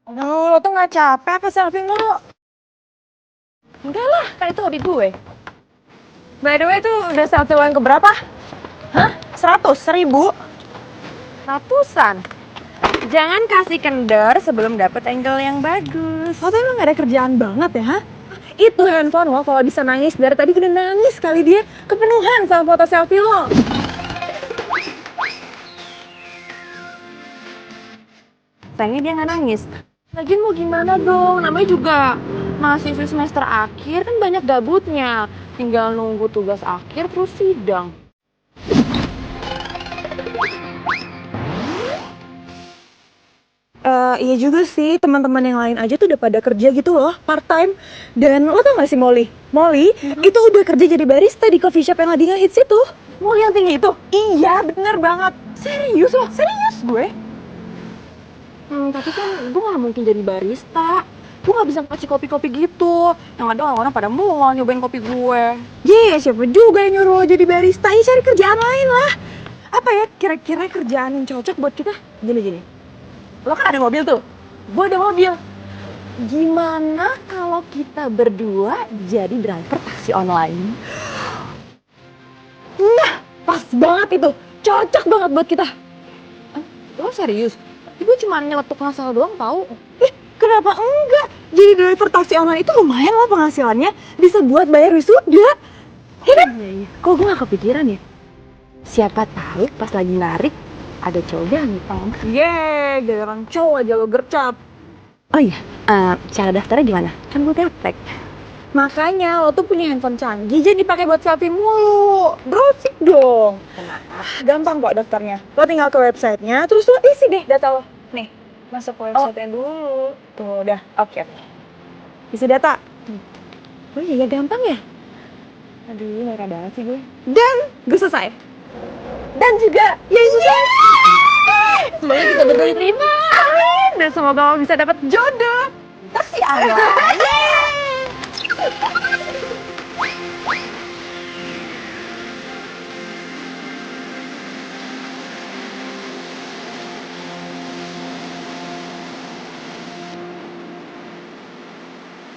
Aduh, lo tuh gak capek apa selfie mulu? Enggak lah, kan itu hobi gue. By the way, itu udah selfie lo yang keberapa? Hah? 100? 1000? Ratusan. Jangan kasih kendor sebelum dapet angle yang bagus. Lo tuh emang gak ada kerjaan banget ya, ha? Itu handphone lo kalau bisa nangis, dari tadi udah nangis kali dia. Kepenuhan sama foto selfie lo. Sayangnya dia nggak nangis. Lagian mau gimana dong? Namanya juga mahasiswa semester akhir kan banyak gabutnya. Tinggal nunggu tugas akhir terus sidang. Iya juga sih, teman-teman yang lain aja tuh udah pada kerja gitu loh, part time. Dan lo tau gak sih Molly? Molly itu udah kerja jadi barista di coffee shop yang lagi ngehits itu. Mau yang tinggi itu? Iya, bener banget. Serius loh, serius gue. Tapi kan gue gak mungkin jadi barista. Gue gak bisa kasih kopi-kopi gitu. Yang ada orang-orang pada mual nyobain kopi gue. Siapa juga yang nyuruh lo jadi barista? Ya cari kerjaan lain lah. Apa ya kira-kira kerjaan yang cocok buat kita? Gini. Lo kan ada mobil tuh? Gue ada mobil. Gimana kalau kita berdua jadi driver taksi online? Nah, pas banget itu. Cocok banget buat kita. Lo serius? Gue cuma nyeletuk ngasal doang tau. Kenapa enggak? Jadi driver taksi online itu lumayan lah penghasilannya. Bisa buat bayar wisuda. Ya kan? Iya. Kok gue gak kepikiran ya? Siapa tahu pas lagi narik ada cowok ganteng. Giliran cowok aja lo gercep. Oh iya, cara daftarnya gimana? Kan gue gaptek. Makanya lo tuh punya handphone canggih, jadi dipakai buat selfie mulu. Browsing dong. Gampang kok daftarnya. Lo tinggal ke websitenya, terus lo isi deh data lo. Nih, masuk ke website dulu. Tuh, udah. Oke. Isi data. Oh iya gampang ya? Aduh, gak ada sih gue. Dan gue selesai. Dan juga, ya sudah. Semoga kita berdua diterima. Amin. Dan semoga lo bisa dapat jodoh. Taksi online.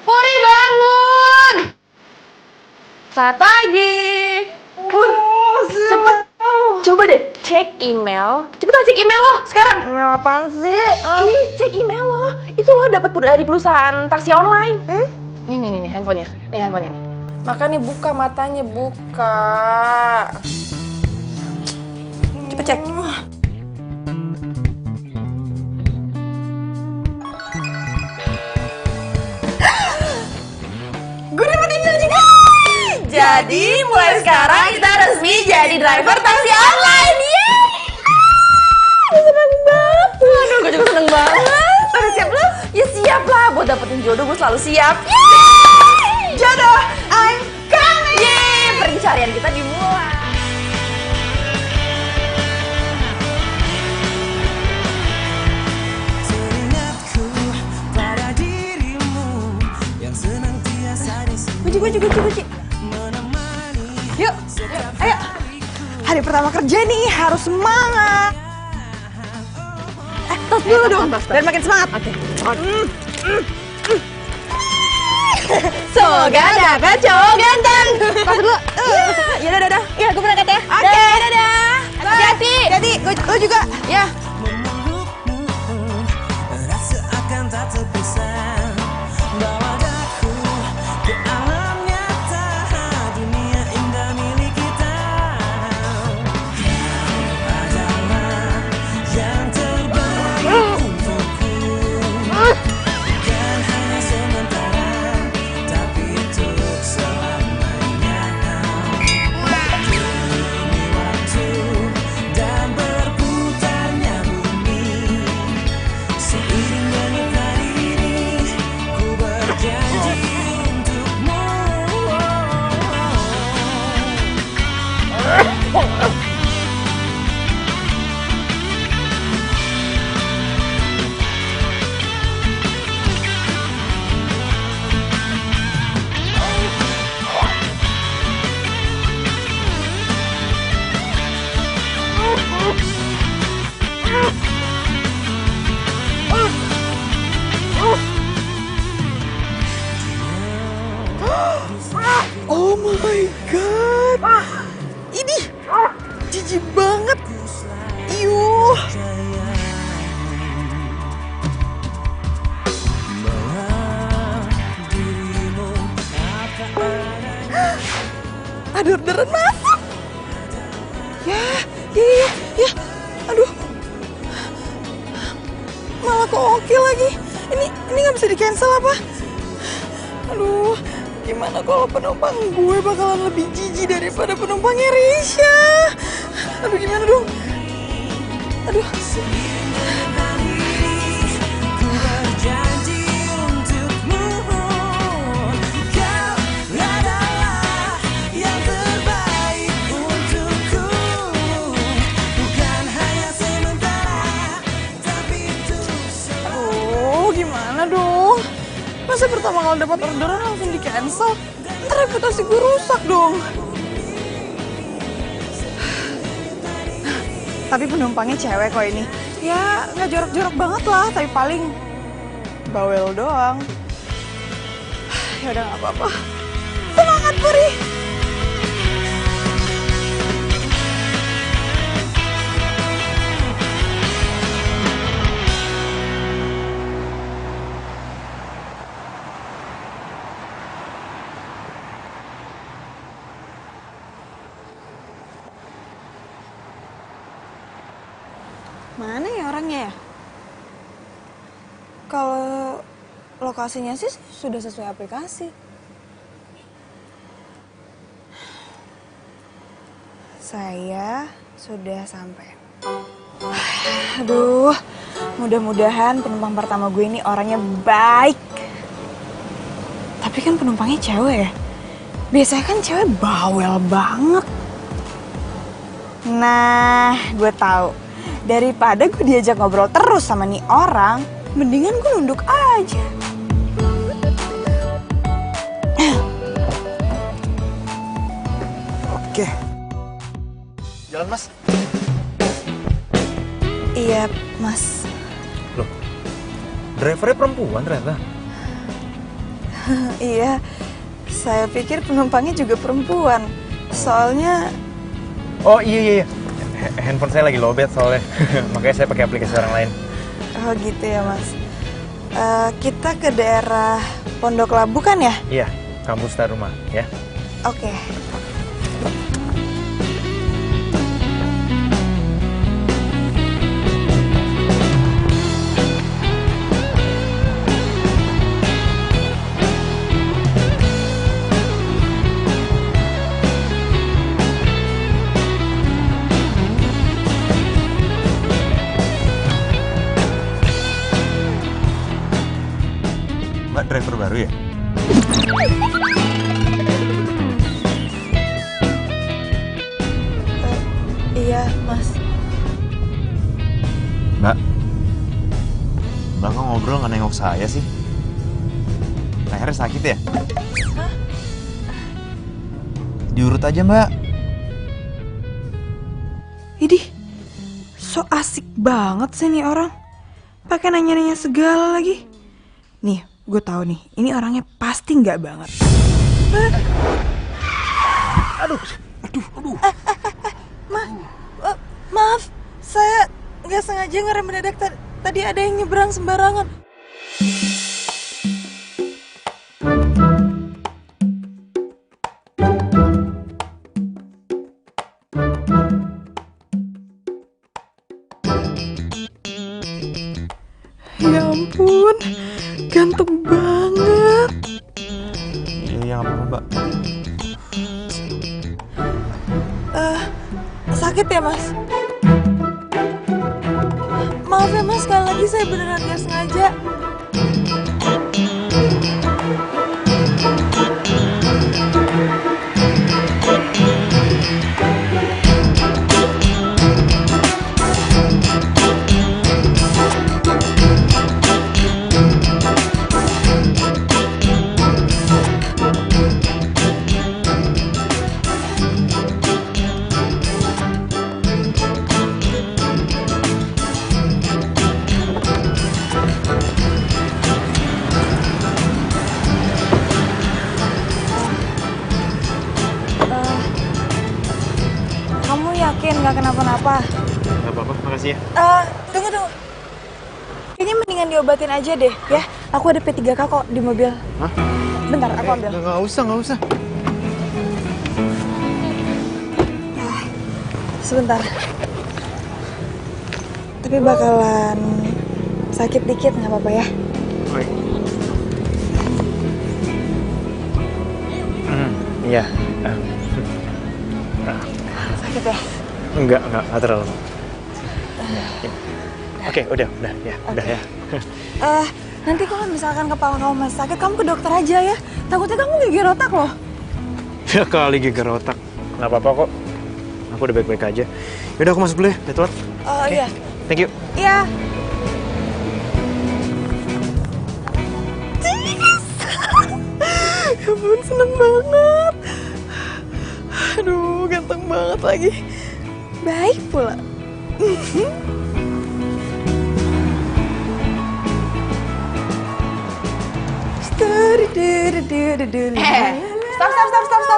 Puri bangun. Selamat pagi. Cepet. Coba deh cek email. Cepetan cek email lo sekarang. Email apaan sih? Ini cek email lo. Itu lo dapet dari perusahaan taksi online. Nih handphonenya. Nih handphonenya. Makanya buka matanya, buka. Cepet cek. Gue dapet email juga. Jadi mulai sekarang kita resmi jadi driver taksi online. Seneng banget. Aduh, gue juga seneng banget. Udah siap lo? Ya siap lah, buat dapetin jodoh gue selalu siap. Jodoh, I'm coming. Yeay, pencarian kita dimulai. Teringatku pada dirimu yang senantiasa di sini Guci. menemani. Yuk, ayo. Hari pertama kerja nih, harus semangat. Tas dulu dong, biar makin semangat. Oke. Semoga dapat cowok ganteng. Tas dulu. Ya udah. Ya, gue berangkat ya. Oke, dadah. Hati-hati. Hati, lo juga. Ya. Memelukmu rasa akan tak terpisah. Bawa daku ke alam nyata, dunia indah milik kita. Kau adalah yang terbaik untukku. Bukan hanya sementara, tapi untuk selamanya. Demi waktu dan berputarnya orderan masuk. Ya. Aduh. Malah kok oke lagi. Ini nggak bisa di cancel apa? Aduh, gimana kalau penumpang gue bakalan lebih jijik daripada penumpangnya Risha? Aduh, gimana dong? Aduh. Ku berjanji untukmu, kau adalah yang terbaik untukku. Bukan hanya sementara, tapi untuk Aduh, gimana dong? Masa pertama kali dapat orderan langsung di cancel? Ntar reputasi gue rusak dong. Tapi penumpangnya cewek kok ini. Ya nggak jorok-jorok banget lah, tapi paling bawel doang. Ya udah nggak apa-apa. Semangat Puri. Mana ya orangnya ya? Kalau lokasinya sih sudah sesuai aplikasi. Saya sudah sampai. Aduh, mudah-mudahan penumpang pertama gue ini orangnya baik. Tapi kan penumpangnya cewek ya? Biasanya kan cewek bawel banget. Nah, gue tahu. Daripada gue diajak ngobrol terus sama nih orang, mendingan gue nunduk aja. Oke. Jalan, Mas. Iya, Mas. Loh, drivernya perempuan ternyata. Iya, saya pikir penumpangnya juga perempuan. Soalnya... Oh iya. Handphone saya lagi lowbat soalnya. Makanya saya pakai aplikasi orang lain. Oh gitu ya, Mas. Kita ke daerah Pondok Labu kan ya? Iya, kampus Taruma ya. Oke. Mbak driver baru ya? Iya, Mas. Mbak kok ngobrol nggak nengok saya sih? Lehernya sakit ya? Hah? Diurut aja, Mbak. Idih, so asik banget sih nih orang. Pakai nanya-nanya segala lagi. Nih, gue tahu nih, ini orangnya pasti nggak banget. Aduh. Maaf, saya nggak sengaja ngerem mendadak. Tadi ada yang nyebrang sembarangan. Ya ampun, ganteng banget. Iya, nggak apa-apa, Mbak. Sakit ya, Mas? Maaf ya, Mas, sekali lagi saya beneran gak sengaja. Kamu yakin gak kenapa-napa? Nggak apa-apa, makasih ya. Tunggu. Kayaknya mendingan diobatin aja deh, ya. Aku ada P3K kok di mobil. Hah? Bentar, aku ambil. Nggak usah. sebentar. Tapi bakalan sakit dikit, nggak apa-apa ya? Iya. Sakit ya? Enggak terlalu. Oke, udah ya. Nanti kalau misalkan kepala kamu masih sakit, kamu ke dokter aja ya. Takutnya kamu geger otak loh. Ya kali geger otak. Nggak apa-apa kok. Aku udah baik-baik aja. Yaudah aku masuk dulu ya, udah telat. Oh iya. Thank you. Iya. Ya ampun, seneng banget. Aduh, ganteng banget lagi. Baik pula.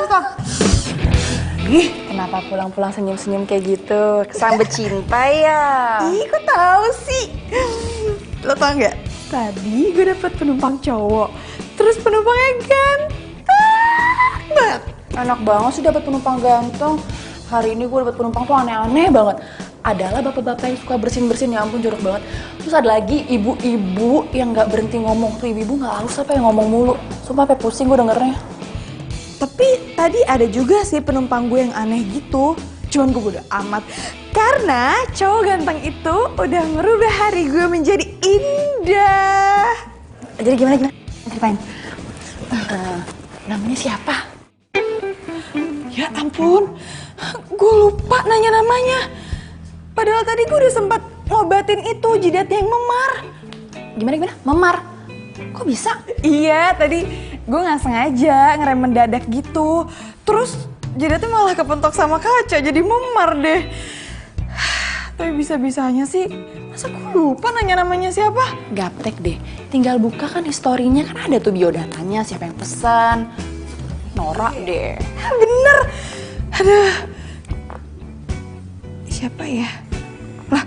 Stop. Ih, kenapa pulang-pulang senyum-senyum kayak gitu? Kesambet cinta ya? Ih, kok tahu sih? Lo tau nggak? Tadi gue dapet penumpang cowok, terus penumpangnya ganteng banget. Enak banget sih dapet penumpang ganteng. Hari ini gue dapet penumpang tuh aneh-aneh banget. Adalah bapak-bapak yang suka bersin-bersin, ya ampun jorok banget. Terus ada lagi ibu-ibu yang nggak berhenti ngomong. Tuh ibu-ibu nggak halus apa yang ngomong mulu. Sumpah sampai pusing gue dengernya. Tapi tadi ada juga sih penumpang gue yang aneh gitu. Cuman gue bodo amat. Karena cowok ganteng itu udah merubah hari gue menjadi indah. Jadi gimana? Ceritain. Namanya siapa? Ya ampun, gue lupa nanya namanya. Padahal tadi gue udah sempat ngobatin itu jidatnya yang memar. Gimana? Memar? Kok bisa? Iya, tadi gue nggak sengaja ngerem mendadak gitu. Terus jidatnya malah kepentok sama kaca, jadi memar deh. Tapi bisa-bisanya sih, masa gue lupa nanya namanya siapa? Gaptek deh, tinggal buka kan historinya, kan ada tuh biodatanya, siapa yang pesan. Norak deh. Bener. Aduh. Siapa ya? Lah,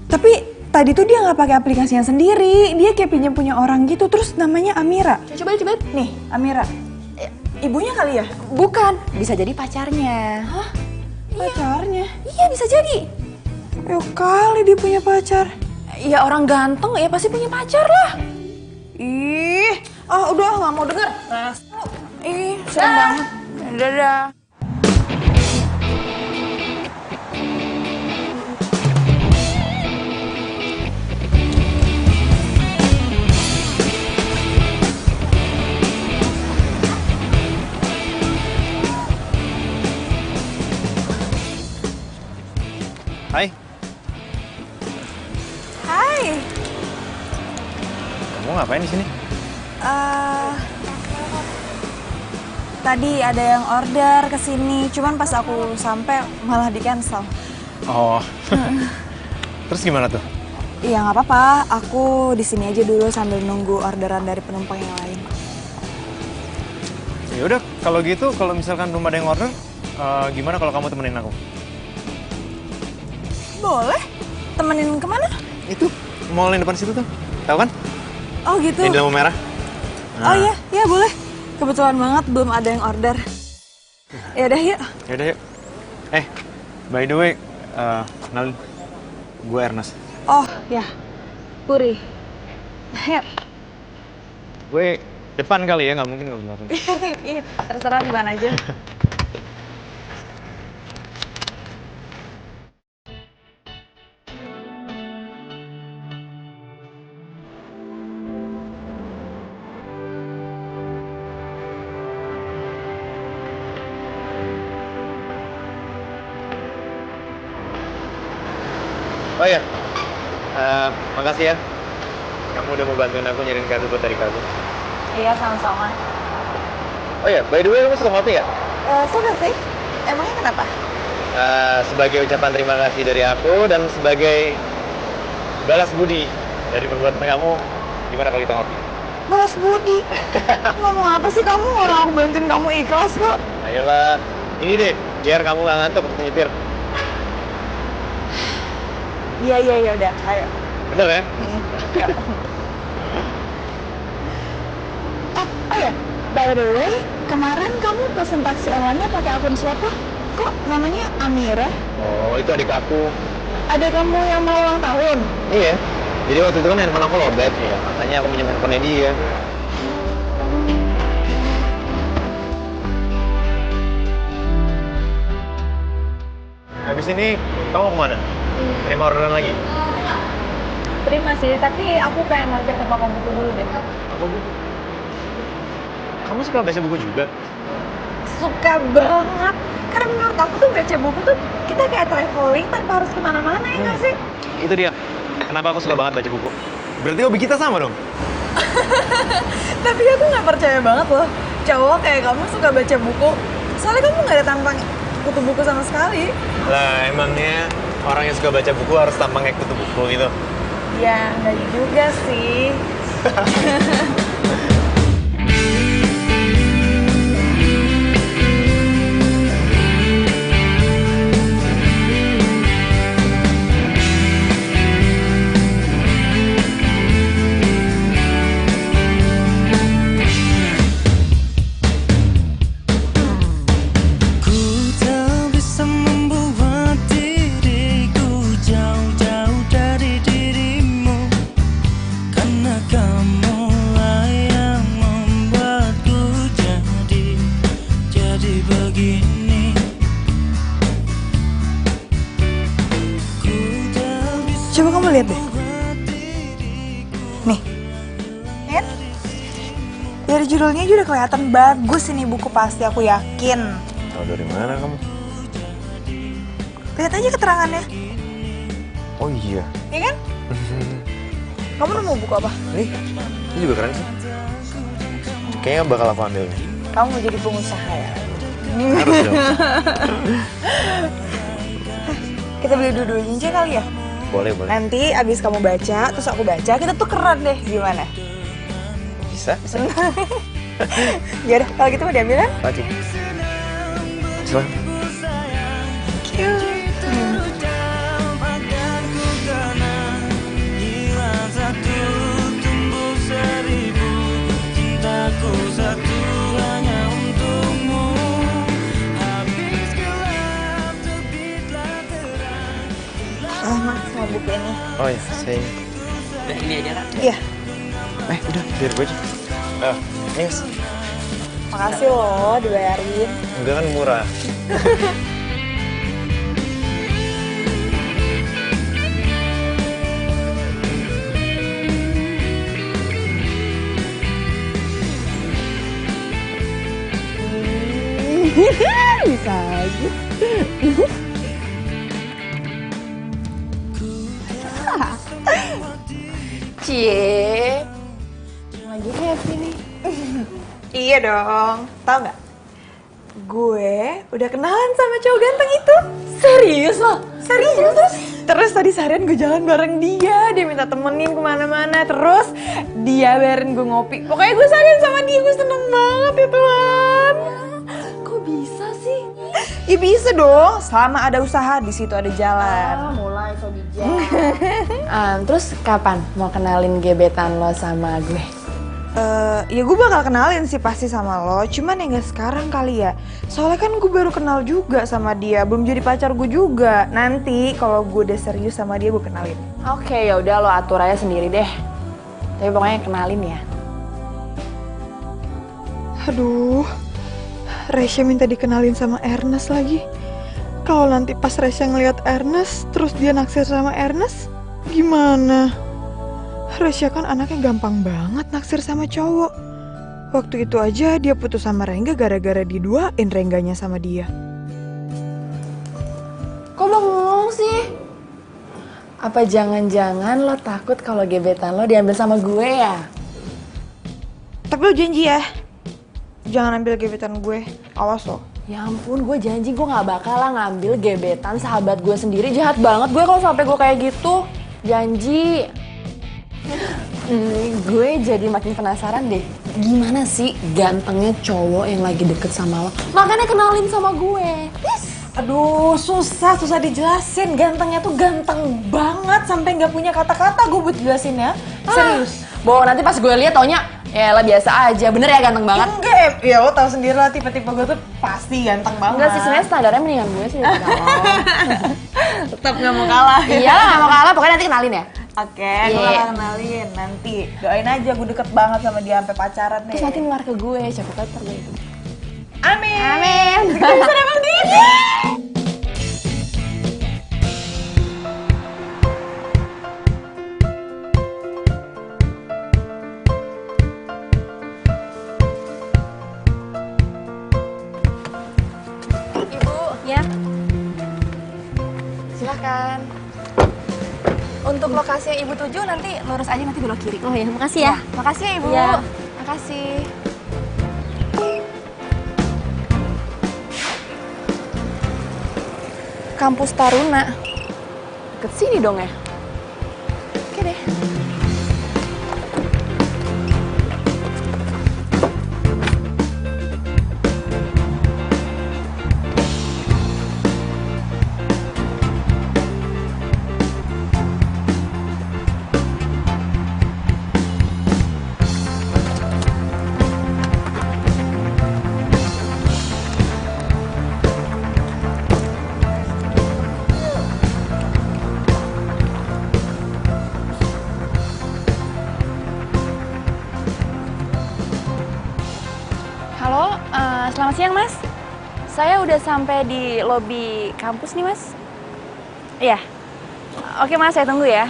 tapi tadi tuh dia nggak pakai aplikasinya sendiri. Dia kayak pinjam punya orang gitu. Terus namanya Amira. Coba. Nih, Amira. Ibunya kali ya? Bukan. Bisa jadi pacarnya. Hah? Pacarnya? Iya, bisa jadi. Ayo kali dia punya pacar. Ya orang ganteng ya pasti punya pacar lah. Ih, udah nggak mau denger. Ih, serem banget. Dadah. Hai. Hai. Kamu ngapain di sini? Tadi ada yang order ke sini, cuman pas aku sampai malah di cancel. Oh. Terus gimana tuh? Iya nggak apa-apa, aku di sini aja dulu sambil nunggu orderan dari penumpang yang lain. Ya udah, kalau gitu, kalau misalkan belum ada yang order, gimana kalau kamu temenin aku? Boleh. Temenin kemana? Itu mall yang depan situ tuh, tahu kan? Oh gitu. Yang di lampu merah. Oh iya boleh. Kebetulan banget belum ada yang order. Ya udah yuk. Yaudah yuk. By the way, kenalin, gue Ernest. Oh ya, Puri. Ayo. Gue depan kali ya, nggak mungkin gue belakang. Iya, terserah di mana aja. Oh iya, makasih ya. Kamu udah mau bantuin aku nyariin kado buat dari kamu. Iya, sama-sama. Oh iya, by the way, kamu suka ngopi ya? Suka sih. Emangnya kenapa? Sebagai ucapan terima kasih dari aku dan sebagai balas budi dari perbuatan kamu, gimana kalau kita ngopi? Balas budi. Ngomong apa sih kamu? Orang aku bantuin kamu ikhlas kok. Ayolah, ini deh, biar kamu nggak ngantuk untuk nyetir. Iya, udah. Ayo. Bener ya? Oh ya, by the way, kemarin kamu pesen taksi online-nya pakai akun siapa? Kok namanya Amira? Oh, itu adik aku. Ada kamu yang mau ulang tahun? Iya. Jadi waktu itu kan handphone aku lowbat ya, makanya aku pinjam handphonenya dia. Habis ini kamu mau kemana? Terima orderan lagi? Terima sih, tapi aku pengen mampir ke toko buku dulu deh. Aku buku. Kamu suka baca buku juga? Suka banget. Karena menurut aku tuh baca buku tuh kita kayak traveling tanpa harus kemana-mana ya nggak sih? Itu dia. Kenapa aku suka banget baca buku? Berarti hobi kita sama dong? Tapi aku nggak percaya banget loh. Cowok kayak kamu suka baca buku. Soalnya kamu nggak ada tampang kutu buku sama sekali. Lah, emangnya orang yang suka baca buku harus tampang kayak kutu buku gitu? Ya, nggak juga sih. Ku tak bisa membuat diriku jauh-jauh dari dirimu, karena kamulah yang membuatku jadi begini. Ku tak bisa Coba kamu lihat deh. Nih. Kan? Dari judulnya aja udah kelihatan bagus ini buku pasti, aku yakin. Tahu dari mana kamu? Lihat aja keterangannya. Oh iya. Iya kan? Kamu nemu buku apa? Nih, ini juga keren sih. Kayaknya bakal aku ambil nih. Kamu mau jadi pengusaha ya? Harus dong. Kita beli dua-duanya aja kali ya? Boleh, boleh. Nanti abis kamu baca, terus aku baca, kita tukeran deh. Gimana? Bisa, bisa. Yaudah, kalau gitu mau diambil kan? Oke. Silakan. jauh akan ku kenang. Hilang satu, tumbuh seribu. Cintaku satu hanya untukmu. Habis gelap, terbitlah terang. Mas, mau buku ini. Oh iya, saya. Ini aja kan? Iya, Udah, biar gue aja. Ini Mas. makasih loh dibayarin. Udah kan murah. Bisa aja. Cie, lagi happy nih. Iya dong, tau nggak? Gue udah kenalan sama cowok ganteng itu. Serius loh? Serius? Terus tadi seharian gue jalan bareng dia minta temenin kemana-mana. Terus dia bayarin gue ngopi. Pokoknya gue seharian sama dia, gue seneng banget ya Tuhan. Kok bisa sih? Ya bisa dong, selama ada usaha di situ ada jalan. Mulai so bijak. Terus kapan mau kenalin gebetan lo sama gue? Ya gue bakal kenalin sih pasti sama lo, cuman ya nggak sekarang kali ya. Soalnya kan gue baru kenal juga sama dia, belum jadi pacar gue juga. Nanti kalau gue udah serius sama dia gue kenalin. Oke, ya udah lo atur aja sendiri deh. Tapi pokoknya kenalin ya. Aduh, Resya minta dikenalin sama Ernest lagi. Kalau nanti pas Resya ngeliat Ernest, terus dia naksir sama Ernest, gimana? Resya kan anaknya gampang banget naksir sama cowok. Waktu itu aja dia putus sama Rengga gara-gara diduain Rengganya sama dia. Kok bengong sih? Apa jangan-jangan lo takut kalau gebetan lo diambil sama gue ya? Tapi lo janji ya, jangan ambil gebetan gue, awas lo. Ya ampun, gue janji gue gak bakal lah ngambil gebetan sahabat gue sendiri. Jahat banget gue kalau sampai gue kayak gitu. Janji. Gue jadi makin penasaran deh. Gimana sih gantengnya cowok yang lagi deket sama lo? Makanya kenalin sama gue. Aduh, susah dijelasin. Gantengnya tuh ganteng banget sampai nggak punya kata-kata gue buat jelasin ya. Serius. Bohong, nanti pas gue lihat taunya Ya lah biasa aja, bener ya ganteng banget? Enggak, ya lo tau sendiri lah tipe-tipe gue tuh pasti ganteng banget. Enggak sih, sebenarnya standarnya mendingan gue sih daripada lo. Tetap gak mau kalah. Iya, gak mau kalah, pokoknya nanti kenalin ya. Oke, gue bakal kenalin nanti. Doain aja gue deket banget sama dia sampai pacaran deh. Terus nanti ngelar ke gue, siapa tahu ntar gue ikut. Amin. Amin. Kita bisa dapat gini. Ibu, ya. Silakan. Untuk lokasi yang Ibu tuju nanti lurus aja nanti belok kiri. Oh ya, makasih ya. Makasih ya Ibu. Iya. Makasih. Kampus Taruna. Deket sini dong ya. Oke deh. Halo, selamat siang Mas. Saya udah sampai di lobi kampus nih Mas. Iya. Oke Mas, saya tunggu ya.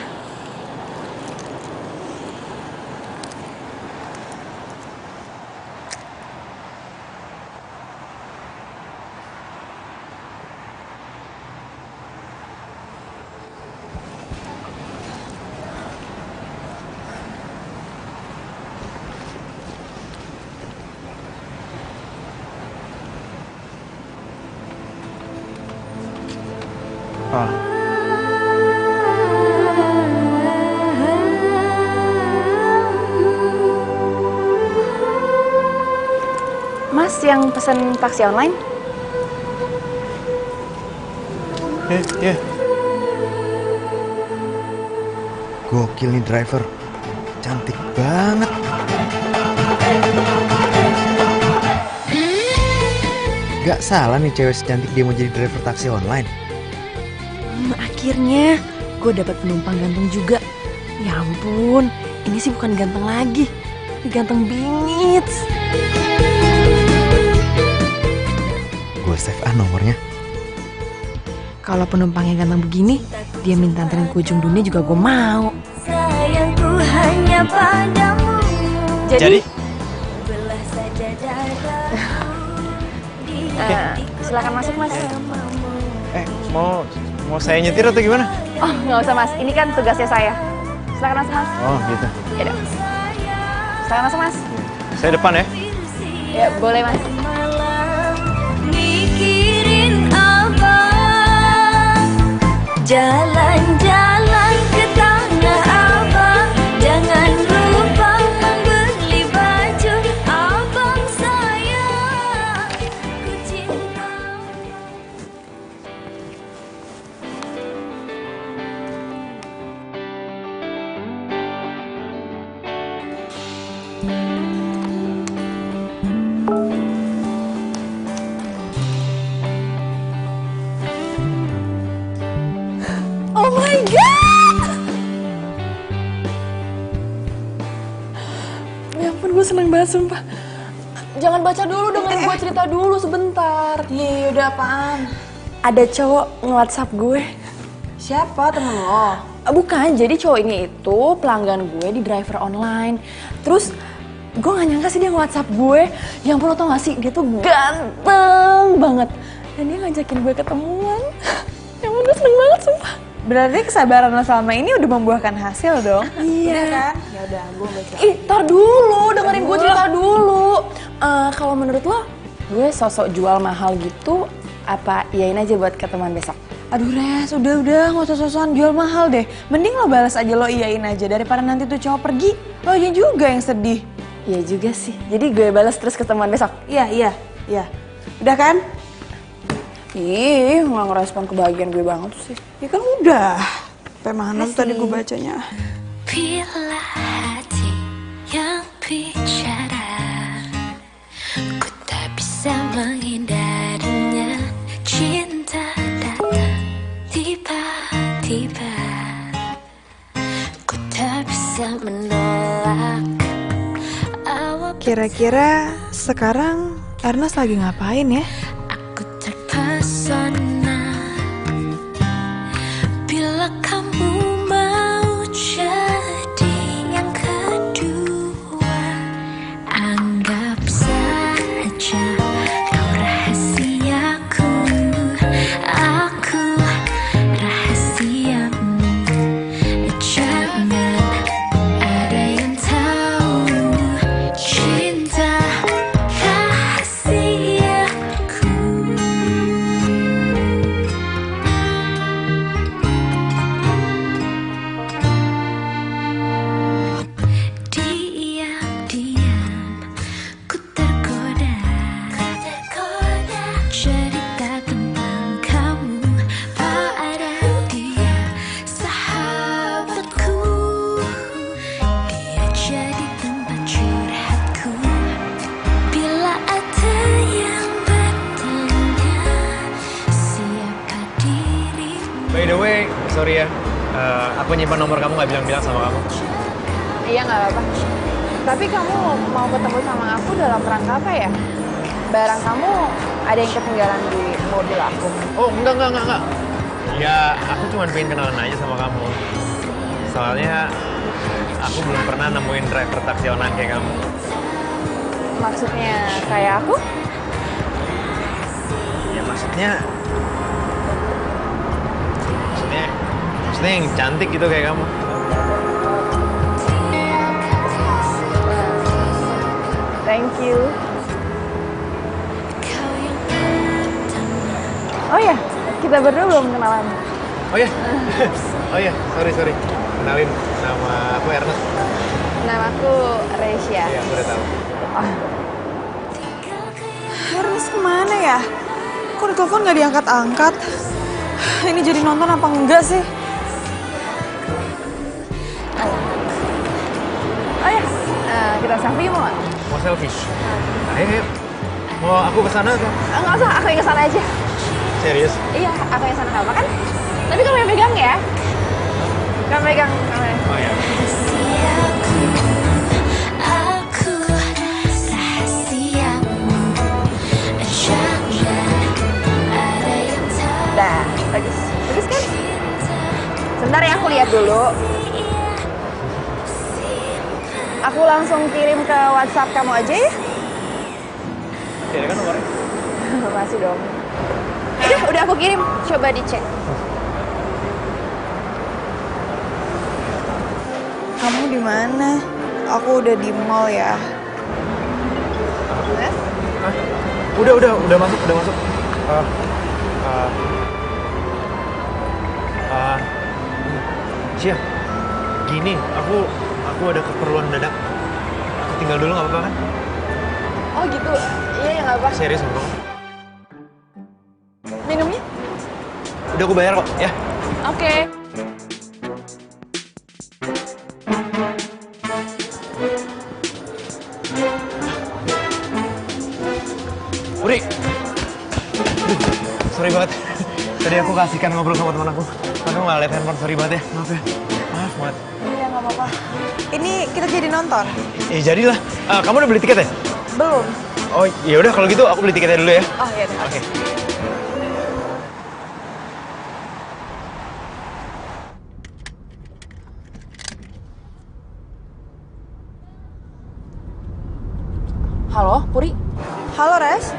Mas yang pesen taksi online? Iya. Gokil nih driver. Cantik banget. Gak salah nih cewek secantik dia mau jadi driver taksi online. Akhirnya gue dapat penumpang ganteng juga. Ya ampun, ini sih bukan ganteng lagi, ini ganteng bingit. Gue save nomornya. Kalau penumpangnya ganteng begini, dia minta anterin ke ujung dunia juga gue mau. Sayangku hanya padamu. Jadi? Belah saja dadaku. Silakan masuk Mas. Mau saya nyetir atau gimana? Oh nggak usah Mas, ini kan tugasnya saya. Silakan masuk Mas. Oh gitu. Ya udah. Silakan masuk Mas. Saya depan ya. Ya boleh Mas. Malam mikirin apa? Jalan-jalan ke Tanah Abang. Jangan lupa beli baju abang sayang. Ku cinta. Oh my god! Ya ampun, gue seneng banget sumpah. Jangan baca dulu, dengerin gue cerita dulu sebentar. Iya, udah apaan? Ada cowok nge-WhatsApp gue. Siapa temen lo? Bukan, jadi cowok ini itu pelanggan gue di driver online. Terus gue gak nyangka sih dia nge-WhatsApp gue. Yang perlu tau gak sih, dia tuh ganteng banget. Dan dia ngajakin gue ketemuan. Ya ampun, gue seneng banget sumpah. Berarti kesabaran lo selama ini udah membuahkan hasil dong? Iya. Udah kan? Ya udah, gue baca. Ih, tar dulu, dengerin gue cerita dulu. Kalau menurut lo, gue sosok jual mahal gitu, apa iyain aja buat ketemuan besok? Aduh Res, udah gak usah sosokan jual mahal deh. Mending lo balas aja, lo iyain aja daripada nanti tuh cowok pergi. Lo aja juga yang sedih. Iya juga sih, jadi gue balas terus ketemuan besok. Iya. Udah kan? Ih, nggak ngerespon kebahagiaan gue banget sih. Ya kan udah. Sampai mana tuh tadi gue bacanya. Bila hati yang picu Kira-kira sekarang Ernest lagi ngapain ya? Aku terpesona bila kamu mau jadi yang kedua. Anggap saja kau rahasiaku, aku rahasiamu. Jangan ada yang tahu cinta rahasiaku. Diam-diam ku tergoda cerita tentang kamu pada dia, sahabatku. Dia jadi tempat curhatku bila ada yang bertanya siapa dirimu. By the way, sorry ya. Aku nyimpan nomor kamu nggak bilang-bilang sama kamu. Iya nggak apa-apa. Tapi kamu mau ketemu sama aku dalam rangka apa ya? Barang kamu ada yang ketinggalan di mobil aku. Oh, enggak. Ya, aku cuma pengen kenalan aja sama kamu. Soalnya aku belum pernah nemuin driver taksi online kayak kamu. Maksudnya kayak aku? Ya maksudnya yang cantik gitu kayak kamu. Thank you. Oh ya, kita berdua belum kenalan. Oh ya, sorry. Kenalin, nama aku Ernest. Nama aku Reisha. Iya, aku udah tahu. Ernest kemana ya? Kok ditelepon nggak diangkat-angkat? Ini jadi nonton apa enggak sih? Oh ya, kita selfie mau nggak? Mau selfie? Ayo. Mau aku kesana tuh? Nggak usah, aku yang kesana aja. Serius? Iya, aku yang sana nggak apa kan? Tapi kamu yang pegang ya. Kamu pegang kameranya. Oh ya. Aku rahasiamu. Jangan ada yang tahu. Dah, bagus. Bagus kan? Sebentar ya, aku lihat dulu. Aku langsung kirim ke WhatsApp kamu aja ya. Masih ada kan nomornya? Masih dong. Udah aku kirim. Coba dicek. Kamu di mana? Aku udah di mall ya. Hah? Udah masuk. Cia, gini, aku ada keperluan mendadak. Aku tinggal dulu nggak apa-apa kan? Oh gitu. Iya ya nggak apa. Serius bang? Minumnya? Udah aku bayar kok, ya. Oke. Uri, sorry banget. Tadi aku kasihkan ngobrol sama teman aku. Aku nggak lihat handphone, sorry banget ya. Maaf ya. Maaf banget. Iya nggak apa-apa. Ini kita jadi nonton? Jadilah. Kamu udah beli tiket ya? Belum. Oh, ya udah kalau gitu aku beli tiketnya dulu ya. Oh iya deh. Oke. Halo, Puri. Halo Res,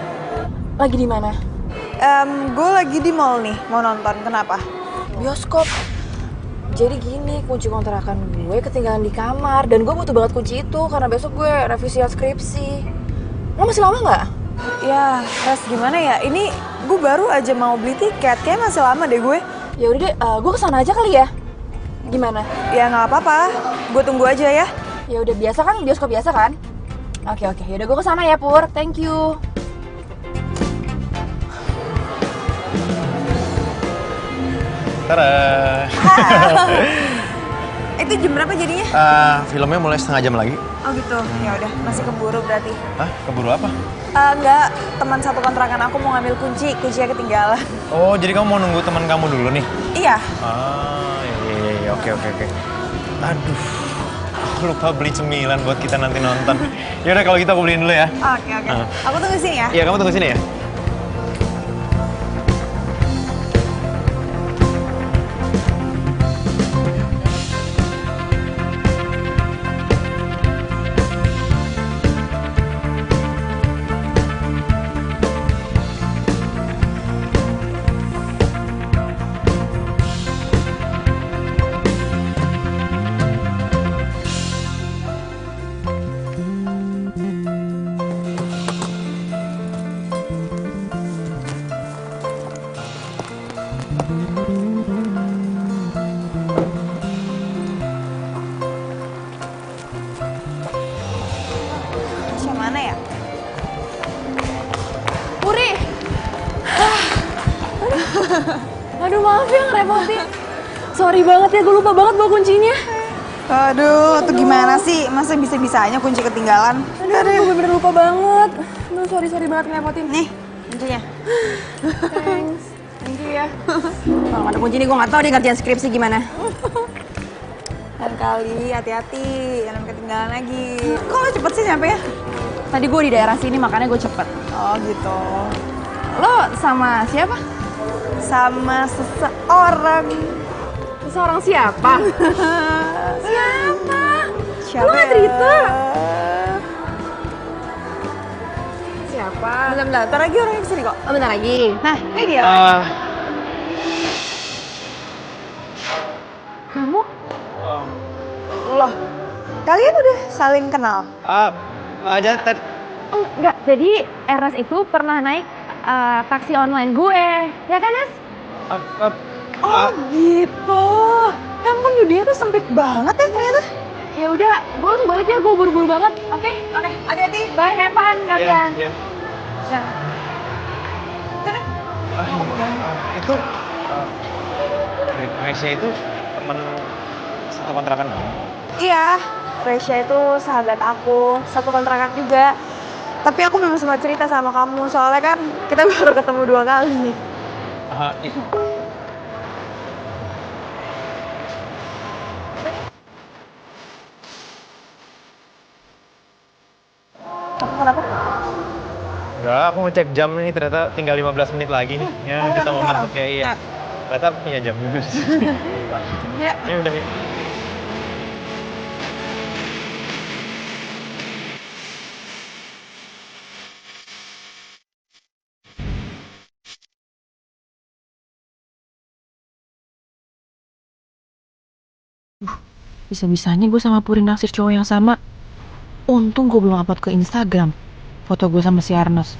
Lagi di mana? gue lagi di mall nih, mau nonton. Kenapa? Bioskop. Jadi gini, kunci kontrakan gue ketinggalan di kamar dan gue butuh banget kunci itu karena besok gue revisian skripsi. Lo masih lama nggak? Ya, Res gimana ya? Ini gue baru aja mau beli tiket, kayaknya masih lama deh gue. Ya udah deh, gue kesana aja kali ya. Gimana? Ya nggak apa-apa, gue tunggu aja ya. Ya udah biasa kan, bioskop biasa kan? Oke, yaudah gue kesana ya Pur, thank you. Tada. Itu jam berapa jadinya? Filmnya mulai setengah jam lagi. Oh gitu, ya udah masih keburu berarti. Hah? Keburu apa? Enggak, teman satu kontrakan aku mau ngambil kuncinya ketinggalan. Oh, jadi kamu mau nunggu teman kamu dulu nih? Iya. Iya, oke. Aduh, aku aku lupa beli cemilan buat kita nanti nonton. Yaudah kalau gitu aku beliin dulu ya. Oke. Aku tunggu sini ya. Iya, kamu tunggu sini ya. Yang mana ya? Puri! Aduh maaf ya ngerepotin. Sorry banget ya, gue lupa banget bawa kuncinya. Aduh, tuh gimana sih? Masa bisa-bisanya kunci ketinggalan? Aduh, gue bener-bener lupa banget. Aduh, sorry banget ngerepotin. Nih, kuncinya. Thanks. Thank you ya. Kalau nggak ada kunci nih, gue nggak tahu dia ngerjain skripsi gimana. Dan kali, hati-hati, jangan ketinggalan lagi. Kok lo cepet sih nyampe ya? Tadi gue di daerah sini makanya gue cepet. Oh gitu. Lo sama siapa? Sama seseorang. Seseorang siapa? Siapa? Siapa? Lo nggak cerita? ya? Siapa? Bentar, ntar lagi orangnya kesini kok. Oh, bentar lagi. Nah, ini dia. Kamu? Loh, kalian udah saling kenal? Aja tadi. Enggak, jadi Ernest itu pernah naik taksi online gue. Ya kan, Nes? Oh gitu. Ya ampun, dia tuh sempit banget ya ternyata. Ya udah, gue langsung balik ya, gue buru-buru banget. Oke, Hati-hati. bye, have fun kalian. Iya. Ya. Itu Resya itu teman satu kontrakan kamu? Iya, Resya itu sahabat aku, satu kontrakan juga. Tapi aku memang sempat cerita sama kamu, soalnya kan kita baru ketemu 2 kali. Kamu kenapa? Enggak, aku ngecek jam nih, ternyata tinggal 15 menit lagi nih. Ya, kita mau masuk ya, iya. Ternyata punya jam juga sih. Ya. Ya udah ya. Bisa-bisanya gue sama Puri naksir cowok yang sama. Untung gue belum upload ke Instagram foto gue sama si Arnes.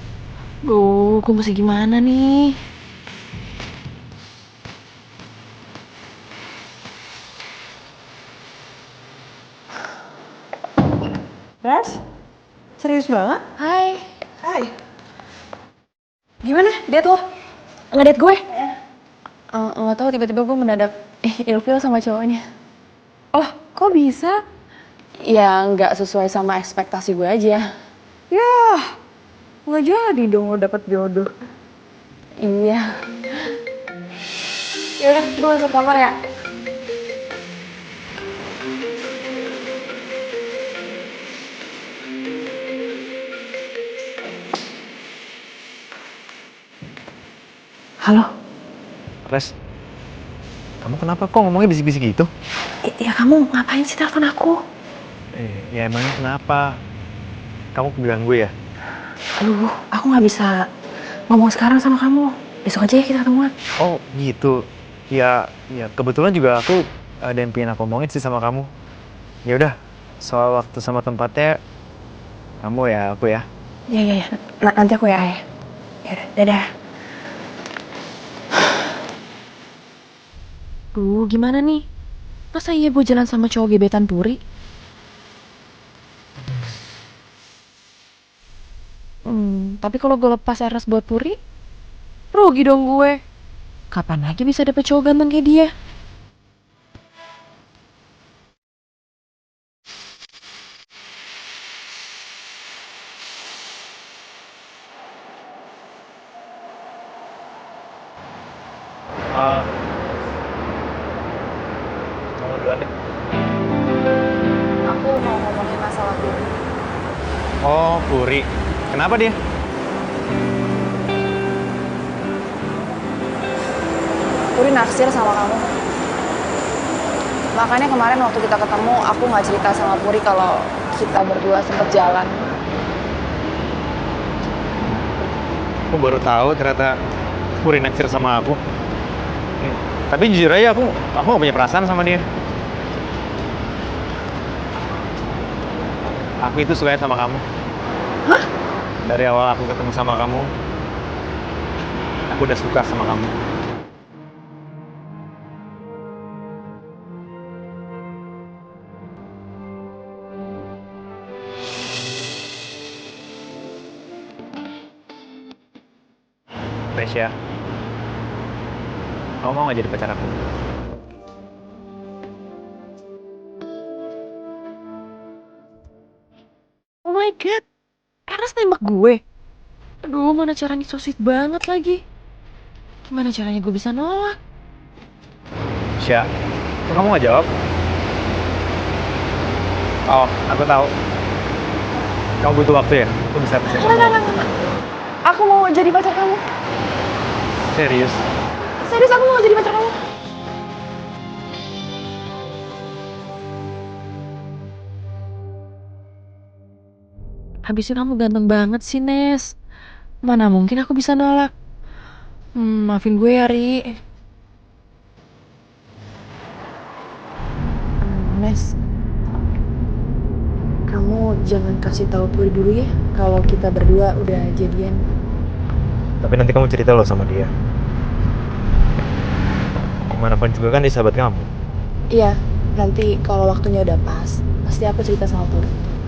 Duh, gue mesti gimana nih? Res? Serius banget? Hai. Hai. Gimana? Date lo? Nggak date gue? Nggak tahu, tiba-tiba gue mendadak ilfeel sama cowoknya. Oh, kok bisa? Ya, nggak sesuai sama ekspektasi gue aja. Ya, nggak jadi dong lo dapet jodoh. Iya. Yaudah, gue masuk kamar ya. Halo? Res, kamu kenapa kok ngomongnya bisik-bisik gitu? Ya kamu ngapain sih telepon aku? Ya emangnya kenapa? Kamu ganggu ya? Aduh, aku nggak bisa ngomong sekarang sama kamu. Besok aja ya kita ketemuan. Oh gitu. Ya kebetulan juga aku ada yang pengen aku omongin sih sama kamu. Ya udah, soal waktu sama tempatnya kamu ya aku ya. Iya. Nanti aku ya, Ayah. Yaudah, dadah. Duh, gimana nih? Masa iya gue jalan sama cowok gebetan Puri? Tapi kalau gue lepas Ernest buat Puri, rugi dong gue. Kapan lagi bisa dapet cowok ganteng kayak dia? Kamu duluan deh. Aku Oh, Puri. Kenapa dia? Puri naksir sama kamu. Makanya kemarin waktu kita ketemu, aku nggak cerita sama Puri kalau kita berdua sempet jalan. Aku baru tahu ternyata Puri naksir sama aku. Tapi jujur aja aku gak punya perasaan sama dia. Aku itu suka sama kamu. Hah? Dari awal aku ketemu sama kamu, aku udah suka sama kamu. Resya, kamu mau gak jadi pacar aku? Oh my god, Ernest nembak gue. Aduh, mana caranya so sweet banget lagi. Gimana caranya gue bisa nolak? Sya, kok kamu gak jawab? Oh, aku tahu. Kamu butuh waktu ya? Aku bisa pesen kamu. Aku mau jadi pacar kamu. Serius? Serius, aku mau jadi pacar kamu. Habis itu kamu ganteng banget sih, Nes. Mana mungkin aku bisa nolak. Maafin gue ya, Ri. Nes, kamu jangan kasih tahu Puri dulu ya kalau kita berdua udah jadian. Tapi nanti kamu cerita loh sama dia. Gimana pun juga kan dia sahabat kamu. Iya, nanti kalau waktunya udah pas, pasti aku cerita sama Puri.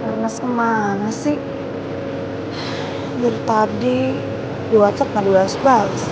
Ernest kemana sih? Dari tadi di WhatsApp nggak balas-balas.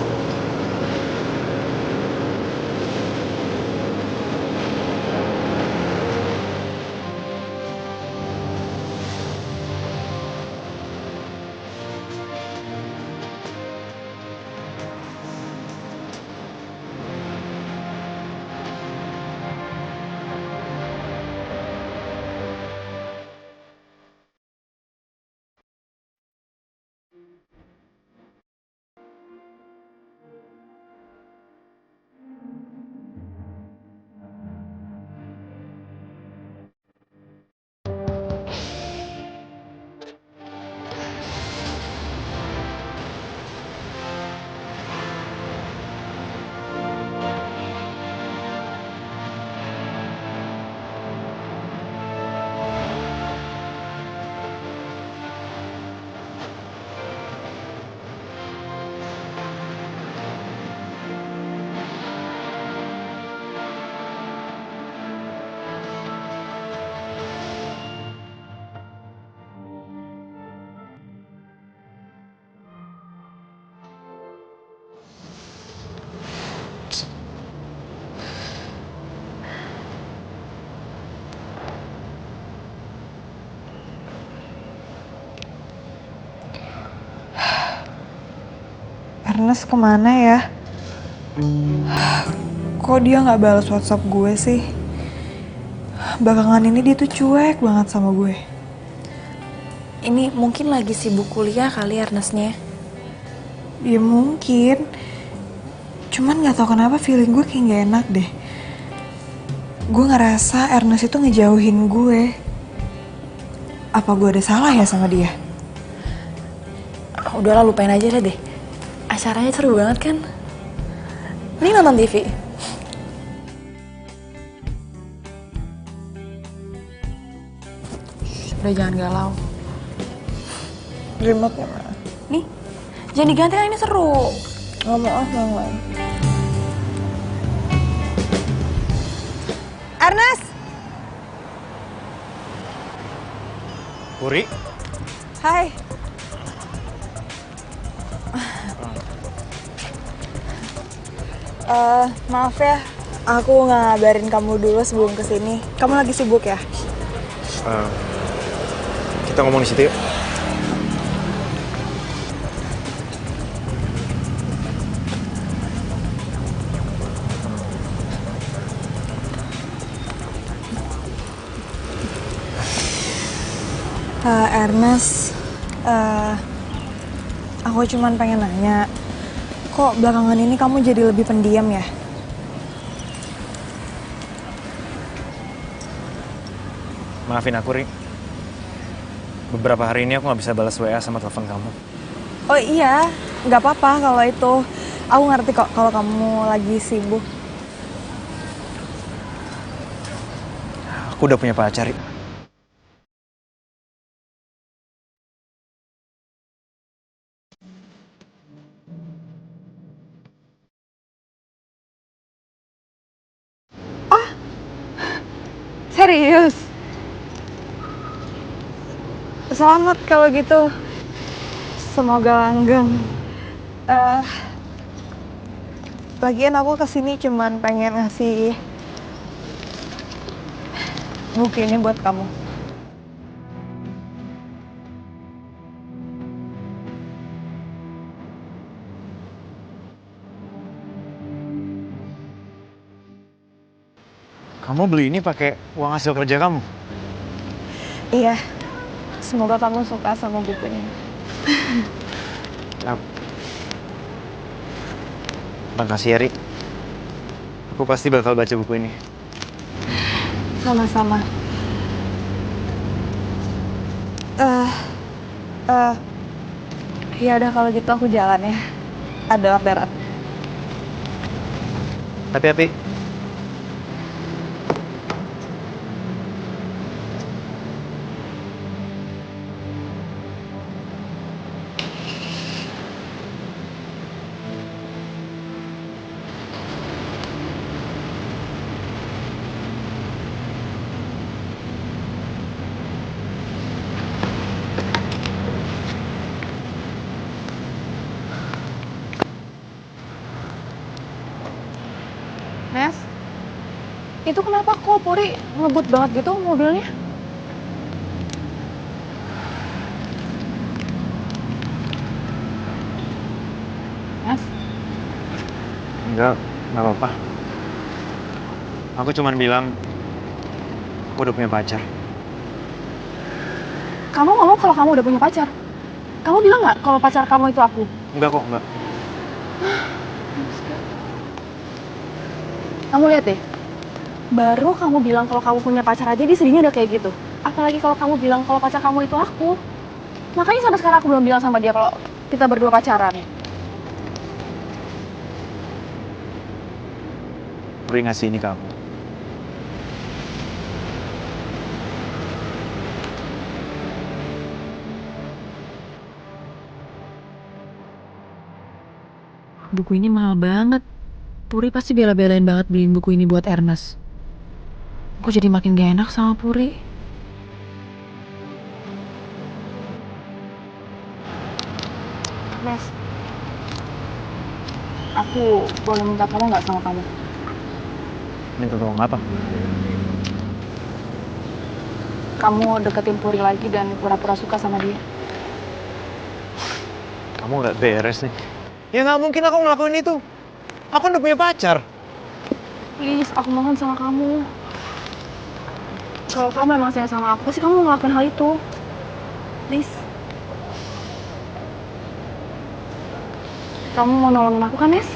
Ernest kemana ya? Kok dia nggak balas WhatsApp gue sih? Belakangan ini dia tuh cuek banget sama gue. Ini mungkin lagi sibuk kuliah kali Ernestnya. Ya mungkin. Cuman nggak tahu kenapa feeling gue kayak nggak enak deh. Gue ngerasa Ernest itu ngejauhin gue. Apa gue ada salah ya sama dia? Udahlah, lupain aja deh. Acaranya seru banget kan? Ini nonton TV. Udah jangan galau. Remote-nya mana? Nih, jangan diganti kan ini seru. Nggak mau yang lain. Ernest! Puri? Hai. Maaf ya, aku nggak ngabarin kamu dulu sebelum kesini. Kamu lagi sibuk ya? Kita ngomong di situ yuk. Ernest, aku cuman pengen nanya, kok belakangan ini kamu jadi lebih pendiam ya? Maafin aku, Ri. Beberapa hari ini aku nggak bisa balas WA sama telepon kamu. Oh iya, nggak apa-apa kalau itu. Aku ngerti kok kalau kamu lagi sibuk. Aku udah punya pacar, Ri. Serius? Selamat kalau gitu. Semoga langgeng. Lagian aku kesini cuman pengen ngasih buku ini buat kamu. Kamu beli ini pakai uang hasil kerja kamu? Iya. Semoga kamu suka sama bukunya. Makasih ya, Ri. Aku pasti bakal baca buku ini. Sama-sama. Ya udah kalau gitu aku jalan ya. Ada orderan. Hati-hati. Nes, itu kenapa kok Puri ngebut banget gitu mobilnya? Nes, Enggak apa-apa. Aku cuman bilang, aku udah punya pacar. kamu ngomong kalau kamu udah punya pacar? Kamu bilang nggak kalau pacar kamu itu aku? Enggak kok, enggak. Kamu lihat deh, baru kamu bilang kalau kamu punya pacar aja dia sedihnya udah kayak gitu. Apalagi kalau kamu bilang kalau pacar kamu itu aku. Makanya sampai sekarang aku belum bilang sama dia kalau kita berdua pacaran. Puri ngasih ini ke aku. Buku ini mahal banget. Puri pasti bela-belain banget beliin buku ini buat Ernest. Aku jadi makin gak enak sama Puri. Nes, aku boleh minta tolong nggak sama kamu? Minta tolong apa? Kamu deketin Puri lagi dan pura-pura suka sama dia. Kamu nggak beres nih. Ya nggak mungkin aku ngelakuin itu. Aku udah punya pacar. Please, aku mohon sama kamu. Kalau kamu memang sayang sama aku, pasti kamu ngelakuin hal itu. Please. Kamu mau nolongin aku kan, Nes?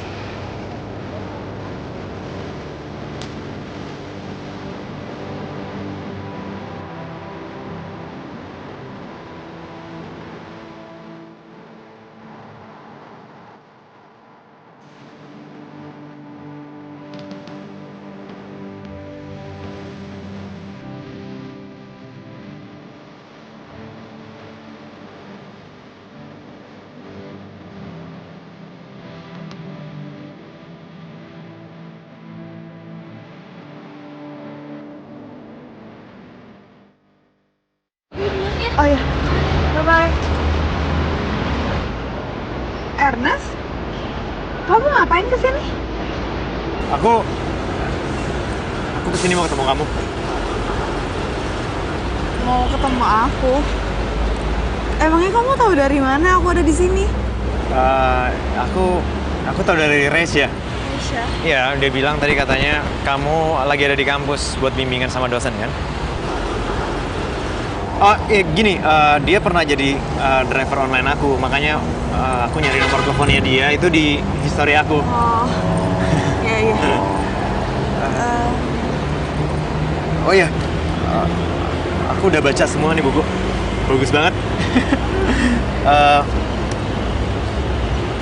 Oh ya, bye-bye. Ernest? Kamu ngapain kesini? Aku kesini mau ketemu kamu. Mau ketemu aku? Emangnya kamu tahu dari mana aku ada di sini? Aku tahu dari Reis ya. Aisyah. Iya, dia bilang tadi katanya kamu lagi ada di kampus buat bimbingan sama dosen kan? Oh, gini, dia pernah jadi driver online aku, makanya aku nyari nomor teleponnya dia itu di history aku. Oh, iya. Oh iya, aku udah baca semua nih buku, bagus banget.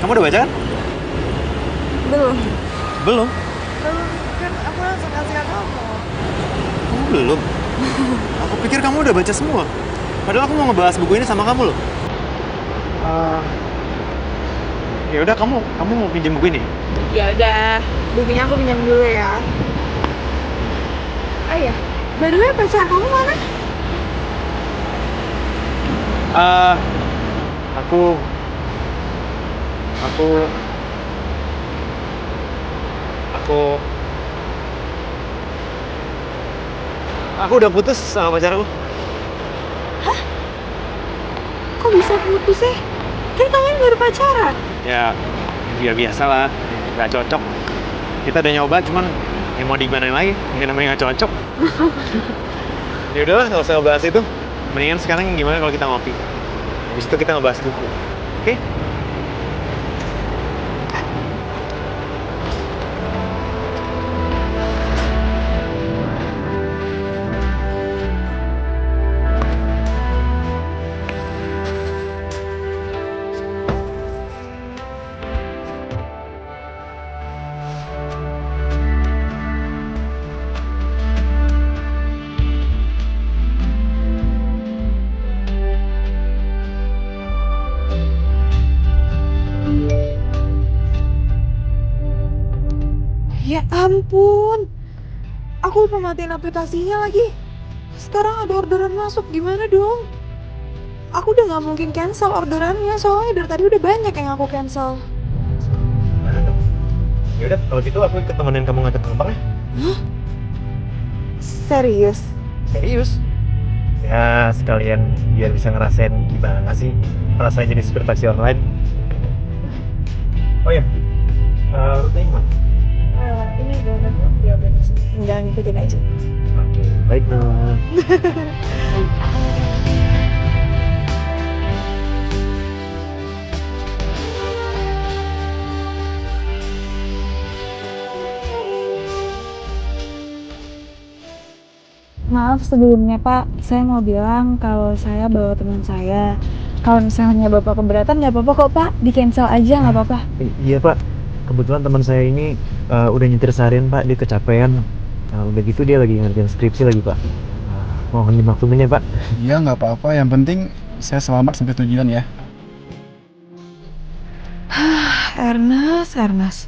Kamu udah baca kan? Belum. Belum? Kan aku langsung kasih ke kamu. Kamu belum? Aku pikir kamu udah baca semua. Padahal aku mau ngebahas buku ini sama kamu loh. Ya udah, kamu mau pinjam buku ini? Ya udah, bukunya aku pinjam dulu ya. Oh iya, by the way pacar kamu mana? Aku udah putus sama pacarku. Kok bisa putus sih? Kan kalian baru pacaran. Ya biasa lah, nggak cocok. Kita udah nyoba, cuman ya mau digimanain lagi, nggak namanya nggak cocok. Ya udahlah, nggak usah ngebahas itu. Mendingan sekarang gimana kalau kita ngopi? Habis itu kita ngebahas buku, oke? Ya ampun, aku lupa matiin aplikasinya lagi. Sekarang ada orderan masuk, gimana dong? Aku udah nggak mungkin cancel orderannya, soalnya dari tadi udah banyak yang aku cancel. Ya udah, kalau gitu aku ikut temenin kamu ngangkat penumpang ya. Serius? Serius? Ya sekalian biar bisa ngerasain gimana sih rasanya jadi supir taksi online. Oh iya, rutenya gimana? Ini udah tinggal ngikutin aja. Baik, nah. Maaf sebelumnya Pak, saya mau bilang kalau saya bawa teman saya. Kalau misalnya Bapak keberatan nggak apa-apa kok Pak, di cancel aja nggak apa-apa. Iya Pak, kebetulan teman saya ini udah nyetir seharian Pak, dia kecapean. Udah gitu dia lagi ngerjain skripsi lagi Pak. Mohon dimaklumin ya Pak. Iya nggak apa-apa, yang penting saya selamat sampai tujuan ya. Ernest,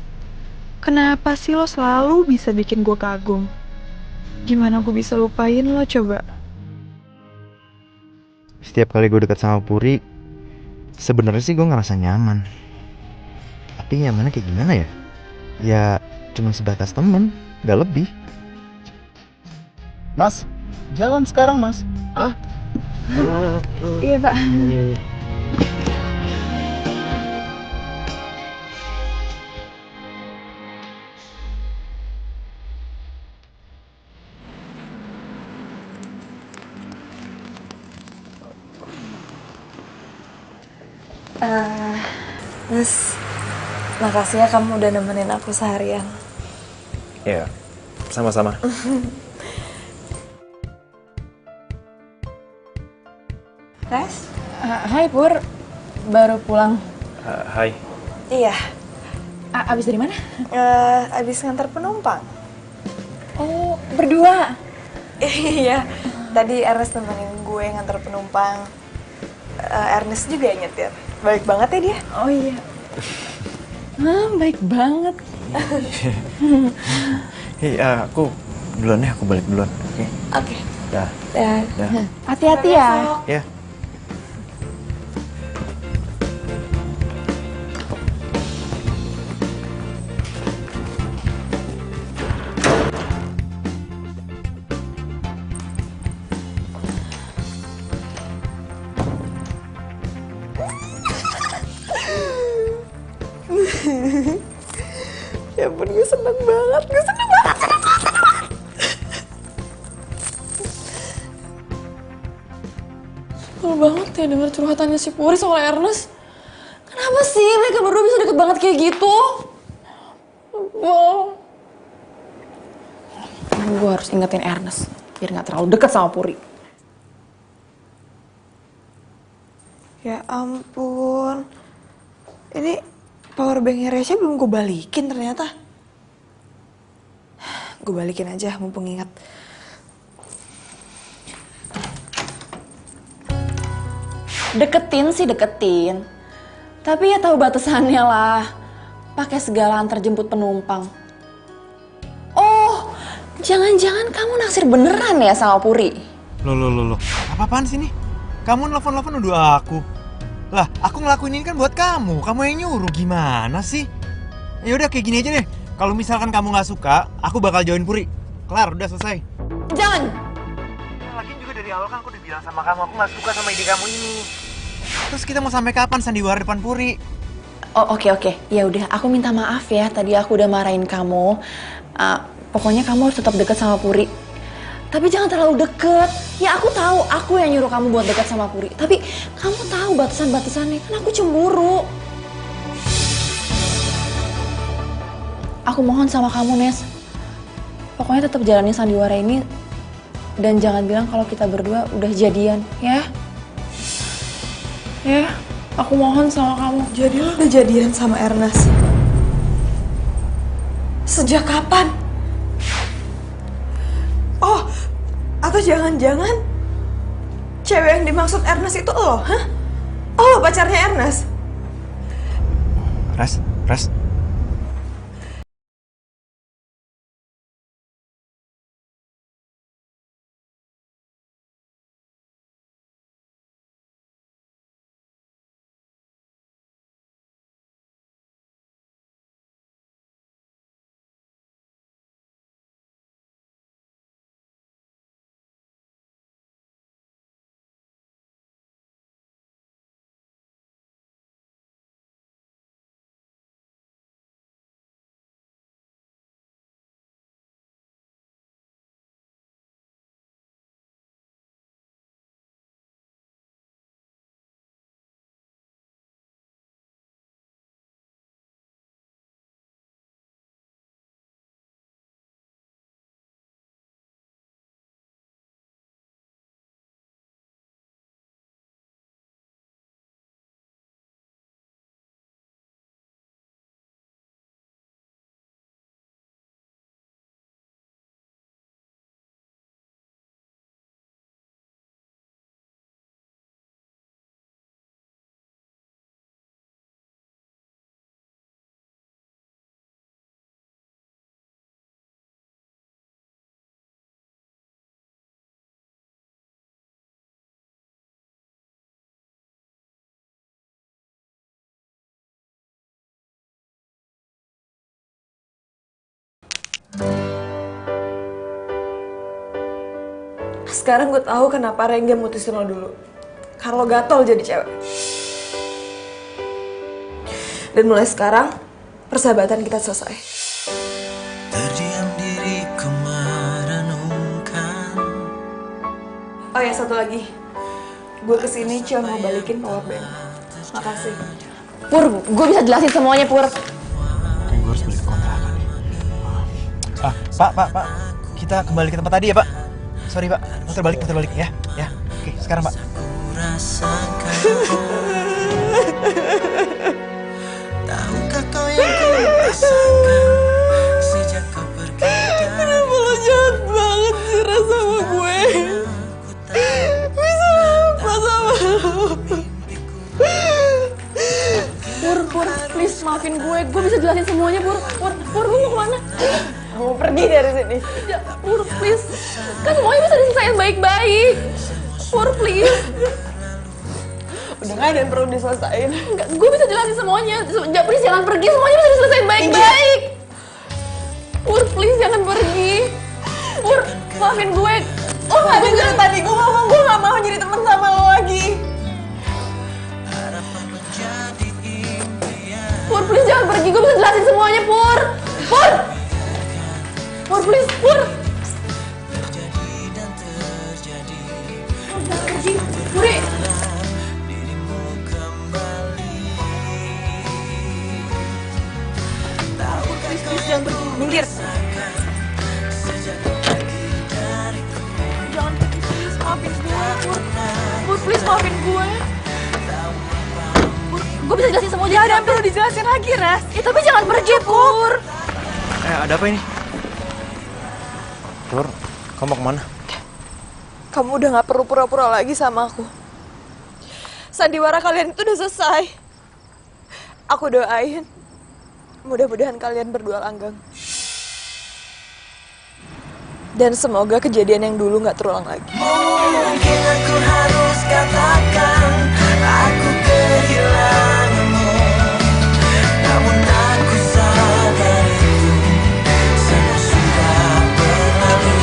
kenapa sih lo selalu bisa bikin gue kagum? Gimana gue bisa lupain lo coba? Setiap kali gue dekat sama Puri, sebenarnya sih gue ngerasa nyaman. Tapi nyamannya kayak gimana ya? Ya cuma sebatas temen, gak lebih. Mas, jalan sekarang mas. Iya Pak. Mas, makasih ya kamu udah nemenin aku seharian. Ya, sama-sama. Res? Hai Pur, baru pulang. Hai. Iya. Abis dari mana? Abis ngantar penumpang. Oh, berdua? Iya, tadi Ernest nemenin gue ngantar penumpang. Ernest juga yang nyetir. Baik banget ya dia? Oh iya. Baik banget. Hei, aku duluan ya, aku balik duluan. Oke. Oke. Dah. Dah. Hati-hati ya. Ya. Ya ampun, gue seneng banget. Malu banget ya denger curhatannya si Puri soal Ernest. Kenapa sih mereka berdua bisa deket banget kayak gitu? Wow. Gue harus ingetin Ernest biar gak terlalu deket sama Puri. Ya ampun. Ini powerbanknya Resya belum gue balikin ternyata. Gue balikin aja mumpung ingat. Deketin sih deketin. Tapi ya tahu batasannya lah. Pakai segala antar jemput penumpang. Oh, jangan-jangan kamu naksir beneran ya sama Puri? Loh. Apa-apaan sih nih? Kamu nelfon-nelfon nuduh aku. Lah, aku ngelakuin ini kan buat kamu. Kamu yang nyuruh, gimana sih? Ya udah kayak gini aja deh. Kalau misalkan kamu nggak suka, aku bakal join Puri. Kelar, udah selesai. Jangan. Lagian juga dari awal kan aku udah bilang sama kamu, aku nggak suka sama ide kamu ini. Terus kita mau sampai kapan sandiwara depan Puri? Oh oke. Ya udah, aku minta maaf ya. Tadi aku udah marahin kamu. Pokoknya kamu harus tetap dekat sama Puri. Tapi jangan terlalu deket. Ya aku tahu, aku yang nyuruh kamu buat dekat sama Puri. Tapi kamu tahu batasan-batasannya. Kan aku cemburu. Aku mohon sama kamu, Nes. Pokoknya tetap jalani sandiwara ini. Dan jangan bilang kalau kita berdua udah jadian, ya? Ya, aku mohon sama kamu. Jadi lo udah jadian sama Ernest? Sejak kapan? Oh, atau jangan-jangan cewek yang dimaksud Ernest itu lo, hah? Oh, pacarnya Ernest? Res. Sekarang gue tahu kenapa Rengga mutusin lo dulu. Karena lo gatel jadi cewek. Dan mulai sekarang, persahabatan kita selesai. Terdiam diriku merenungkan. Oh ya, satu lagi. Gue kesini cuma mau balikin powerbank. Makasih. Pur, gue bisa jelasin semuanya, Pur. Kayak gue harus beli kontrakan nih. Pak. Kita kembali ke tempat tadi ya, Pak. Sorry, Pak. Muter balik ya. Ya. Oke, sekarang, Pak. Rasakan tahukah kau yang ku rasakan sejak kau pergi dari Kenapa lo jahat banget sih rasa sama gue? Bisa apa sama lo? Pur, please maafin gue bisa jelasin semuanya, Pur, lu mau kemana? Mau pergi dari sini. Ya, Pur, please. Kan semuanya bisa diselesain baik-baik. Pur, please. Udah gak ada yang perlu diselesain. Enggak, gue bisa jelasin semuanya. Please jangan pergi, semuanya bisa diselesain baik-baik. Pur, please jangan pergi. Pur, maafin gue. Oh, gak Gue dari tadi gue ngomong gue gak mau jadi temen sama lo lagi. Pur, please jangan pergi. Gue bisa jelasin semuanya, Pur. Pur, please, Pur. Jangan pergi. Puri, Gue bisa jelasin semuanya. Gak ada yang perlu dijelasin lagi, Res. Ya, tapi jangan pergi, Pur. Ada apa ini? Pur, kamu mau kemana? Kamu udah gak perlu pura-pura lagi sama aku. Sandiwara kalian itu udah selesai. Aku doain, mudah-mudahan kalian berdua langgeng. Dan semoga kejadian yang dulu gak terulang lagi. Mungkin aku harus katakan aku kehilanganmu, namun aku sadar itu semua sudah berlalu.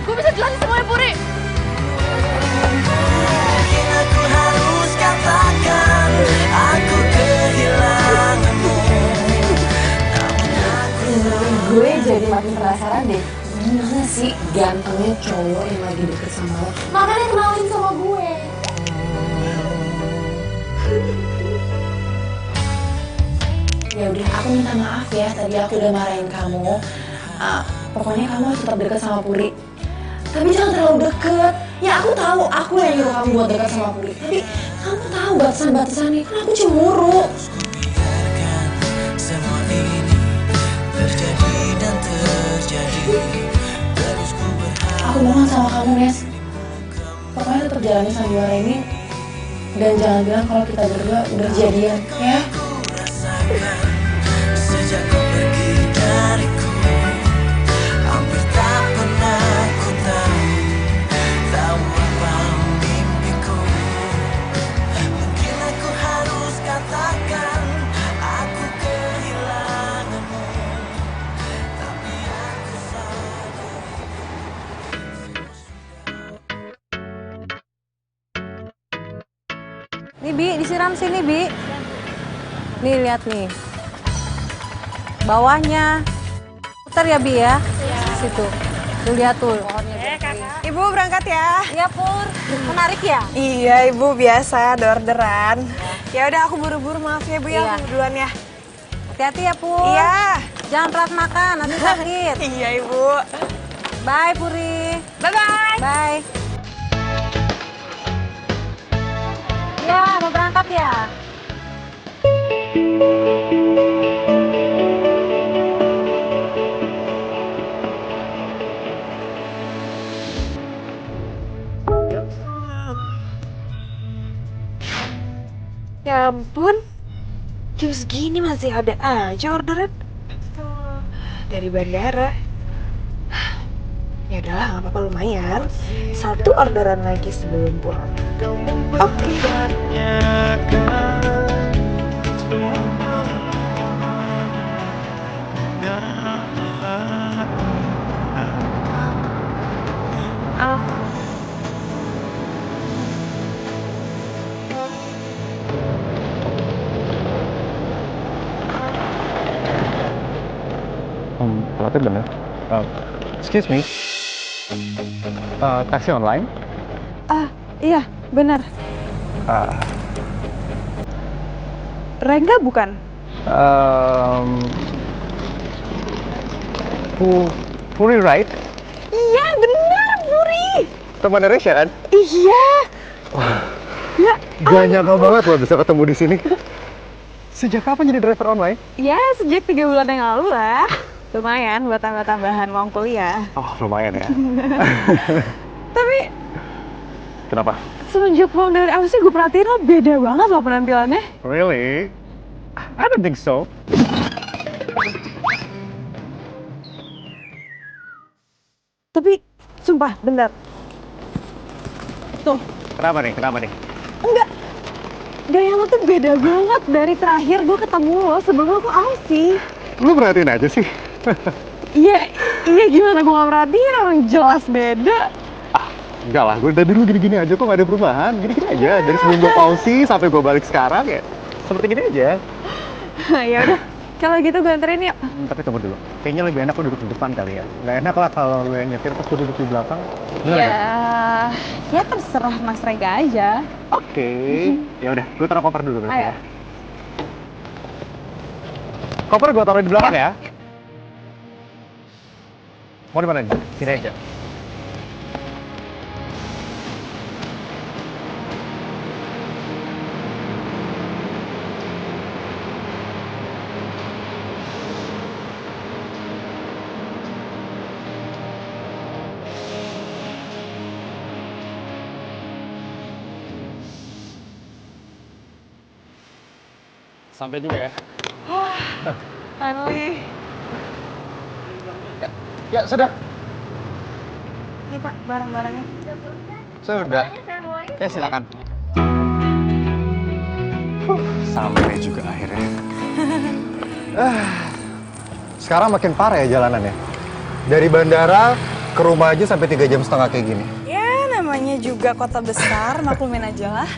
Gue bisa jelasin semuanya, Puri. Mungkin aku harus katakan aku kehilanganmu, namun aku Gue jadi makin penasaran deh. Gimana sih gantengnya cowok yang lagi deket sama lo? Makanya kenalin sama gue. Ya udah, aku minta maaf ya. Tadi aku udah marahin kamu. Pokoknya kamu harus tetap deket sama Puri. Tapi jangan terlalu deket. Ya aku tahu aku yang nyuruh kamu buat deket sama Puri. Tapi kamu tahu batasan-batasannya. Kan aku cemburu. biarkan semua ini terjadi dan terjadi. Terus ku berharap Aku mohon sama kamu, Nes. Pokoknya tetap jalani sandiwara ini. Dan jangan bilang kalau kita berdua udah jadian, ya? rasakan sejak kau pergi dariku, hampir tak pernah ku tahu apa mimpiku. Mungkin aku harus katakan aku kehilanganmu, tapi aku sadar. Nih Bi, disiram sini Bi. Nih lihat nih. Bawahnya. Putar ya Bi ya. Situ. Tuh lihat tuh. Ibu berangkat ya. Iya Pur. Menarik ya? Iya Ibu, biasa ada orderan. Ya udah aku buru-buru, maaf ya Bu ya, Iya. aku duluan ya. Hati-hati ya Pur. Iya. Jangan telat makan, nanti sakit. Iya Ibu. Bye Puri. Bye-bye. Bye. Ya, mau berangkat ya? Ya ampun. Jam segini masih ada aja orderan. Dari bandara. Ya udahlah, nggak apa-apa, lumayan. Satu orderan lagi sebelum pulang. Oke. Pelatih bener. Excuse me. Taksi online? Iya, benar. Rengga bukan? Puri right? Iya, benar, Puri. Teman Resya kan? Iya. Ya, Gak nyangka banget loh bisa ketemu di sini. Sejak kapan jadi driver online? ya sejak 3 bulan yang lalu lah. Lumayan buat tambah-tambahan uang kuliah. Oh lumayan ya. Tapi Kenapa? semenjak pulang dari Aussie gue perhatiin lo beda banget loh penampilannya. Really? I don't think so. Tapi sumpah, bener. Tuh, Kenapa nih? Kenapa nih? enggak. Gaya lo tuh beda banget dari terakhir gue ketemu lo sebelum lo ke Aussie. Lu perhatiin aja sih. Iya, iya gimana gue gak perhatiin, orang jelas beda. Enggak lah, gue dari dulu gini-gini aja kok gak ada perubahan. Gini-gini aja, dari sebelum gue pausi sampai gue balik sekarang ya seperti gini aja. Ya udah, kalau gitu gue anterin yuk. Tapi tunggu dulu, kayaknya lebih enak lu duduk di depan kali ya. Gak enak lah kalau lu yang nyetir terus gue duduk di belakang. Bener nggak? Ya terserah Mas Rega aja. Oke, ya udah, gue taruh koper dulu berarti Ayo. ya. Koper gue taruh di belakang ya. Mau di mana nih? Sini aja. Sampai juga ya. Finally. Ya, sudah. Ini Pak, barang-barangnya. Sudah. Ya, silakan. Sampai juga akhirnya. Sekarang makin parah ya jalanannya. Dari bandara ke rumah aja sampai 3,5 jam kayak gini. Ya, namanya juga kota besar, maklumin aja lah.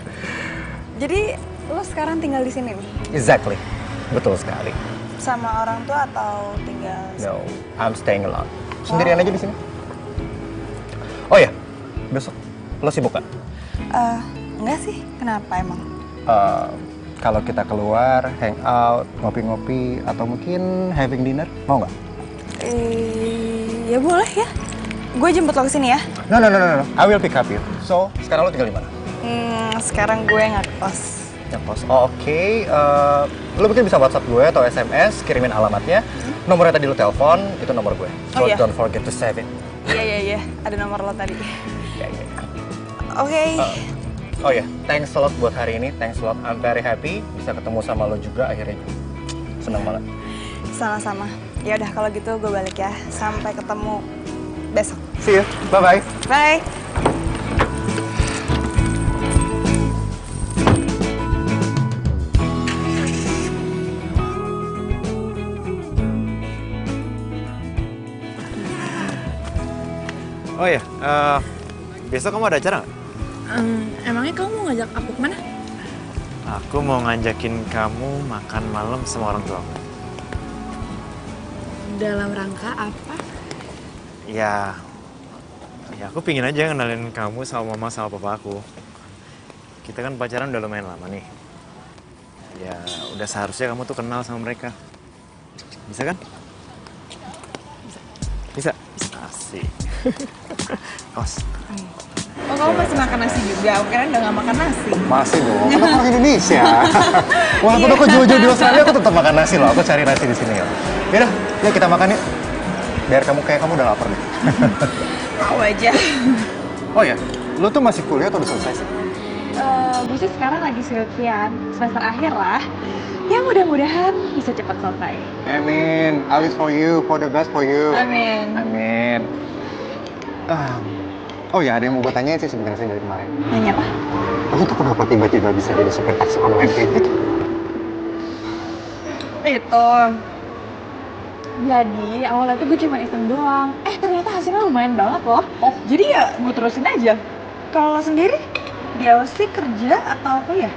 Jadi, lo sekarang tinggal di sini nih? Exactly. Betul sekali. Sama orang tua atau tinggal? No, I'm staying alone. Sendirian aja di sini. Oh ya, besok lo sibuk kan? Enggak sih. Kenapa emang? Kalau kita keluar, hangout, ngopi-ngopi, atau mungkin having dinner, mau nggak? Ya boleh ya. Gue jemput lo kesini ya. No. I will pick up you. So, sekarang lo tinggal di mana? Sekarang gue ngekos. Ngekos. Oke. Lo mungkin bisa WhatsApp gue atau SMS, kirimin alamatnya. Nomornya tadi lo telepon, itu nomor gue. So, Oh, iya. don't forget to save it. Iya. Ada nomor lo tadi. Ya. Oke. Oh ya, thanks a lot buat hari ini. Thanks a lot. I'm very happy bisa ketemu sama lo juga akhirnya. Senang banget. Sama-sama. Ya udah kalau gitu gue balik ya. Sampai ketemu besok. See you. Bye-bye. Bye. Oh ya, besok kamu ada acara nggak? Emangnya kamu mau ngajak aku kemana? Aku mau ngajakin kamu makan malam sama orang tua aku. Dalam rangka apa? Ya aku pingin aja kenalin kamu sama mama sama papa aku. Kita kan pacaran udah lumayan lama nih. Ya udah seharusnya kamu tuh kenal sama mereka. Bisa kan? Bisa? Asik. Kos. Oh kamu masih makan nasi juga? Aku kira udah gak makan nasi. Masih dong, kan aku orang Indonesia. Walaupun aku jauh-jauh di Australia, aku tetap makan nasi loh. Aku cari nasi di sini ya. Yaudah, yuk kita makan yuk. Biar kamu kayak kamu udah lapar nih. Mau aja. Oh ya, lu tuh masih kuliah atau udah selesai sih? Gue sih sekarang lagi skripsian, semester akhir lah. Ya mudah-mudahan bisa cepat selesai. Amin. I wish for you, for the best for you. Amin. Amin. Oh ya, ada yang mau gue tanya sih sebenarnya dari kemarin. Nanya apa? Lu tuh kenapa tiba-tiba bisa jadi supir taksi online kayak gitu? Itu. Jadi awalnya tuh gue cuma iseng doang. Ternyata hasilnya lumayan banget loh. Jadi ya gue terusin aja. Kalau lo sendiri, dia sih kerja atau apa ya?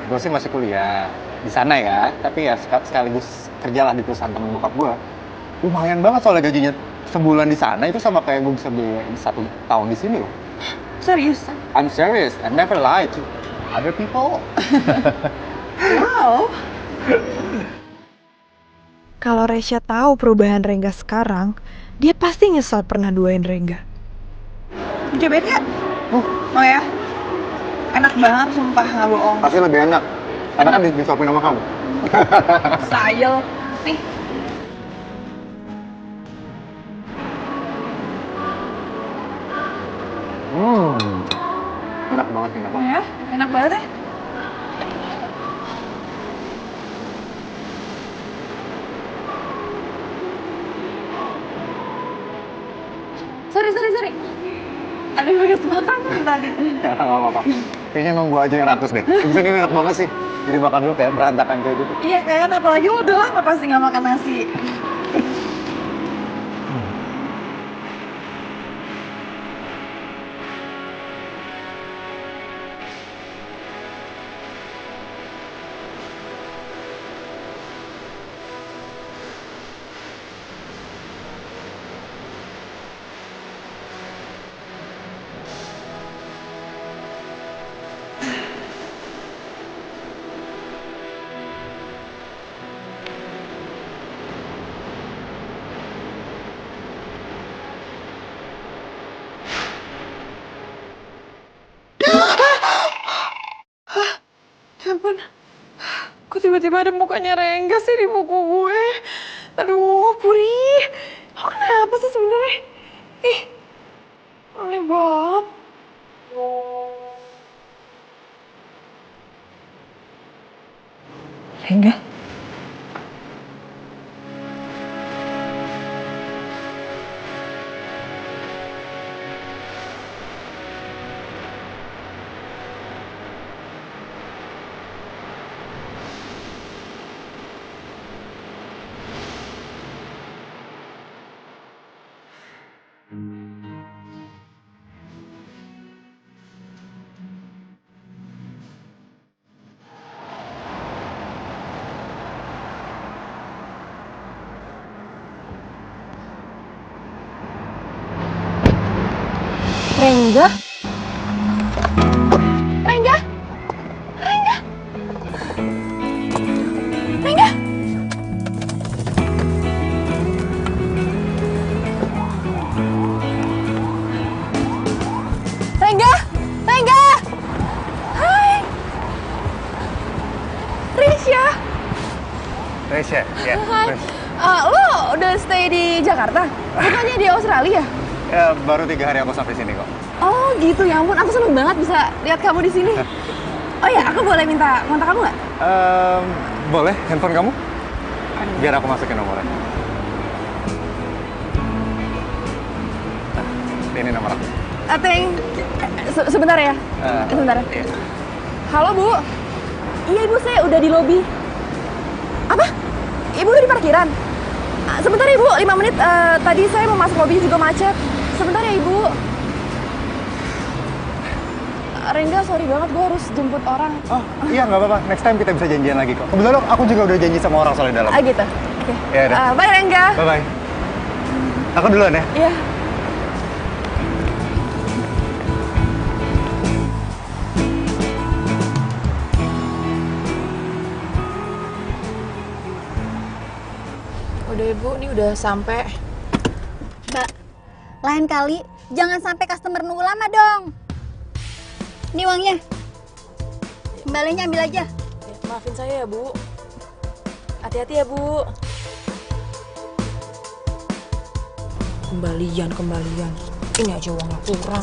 Gue sih masih kuliah di sana ya, tapi ya sekaligus kerjalah di perusahaan temen bokap gue. Lumayan banget soalnya gajinya sebulan di sana itu sama kayak gue bisa beli 1 tahun di sini loh. Serius? I'm serious, I never lie to other people. Wow. Kalau Resya tahu perubahan Rengga sekarang, dia pasti nyesal pernah duain Rengga. Cobain ya? Mau ya? Enak banget, sumpah, nggak bohong. Pasti lebih enak. Enak kan disuapin sama kamu. Sayel. Nih. Enak banget, enak Mau banget. ya? Enak banget ya? Sorry. Ada yang bagus makanan tadi. Ya, nggak apa-apa. Kayaknya emang gue aja yang rakus deh. Bisa ini enak banget sih. Jadi makan dulu kayak berantakan kayak gitu. Iya kan, apalagi lo udah lama pasti nggak makan nasi. tiba-tiba ada mukanya Rengga sih di buku gue? Aduh, Puri. Lo kenapa sih sebenarnya? Ih, aneh banget. Rengga? Rengga? Rengga? Rengga? Rengga? Rengga? Rengga? Hai. Risha. Resya, ya. Hai. Lo udah stay di Jakarta? Bukannya di Australia? Ya, baru 3 hari aku sampai sini kok. Oh gitu, ya ampun, aku seneng banget bisa lihat kamu di sini. Oh ya, aku boleh minta kontak kamu nggak? Boleh, handphone kamu? Biar aku masukin nomornya. Nah, ini nomor aku. Sebentar ya. Sebentar. Iya. Halo Bu. Iya Ibu, saya udah di lobi. Apa? Ibu udah di parkiran? Sebentar Ibu, 5 menit. Tadi saya mau masuk lobi juga macet. Sebentar ya Ibu. Rengga, sorry banget, gue harus jemput orang. Oh, iya nggak apa-apa. Next time kita bisa janjian lagi kok. Kebetulan aku juga udah janji sama orang soal di dalam. Gitu. Oke. Ya udah. Bye Rengga. Bye-bye. Aku duluan ya. Iya. Udah Ibu, ini udah sampai. Mbak, lain kali jangan sampai customer nunggu lama dong. Ini uangnya. Kembaliannya ambil aja. Maafin saya ya Bu. Hati-hati ya Bu. Kembalian. Ini aja uangnya kurang.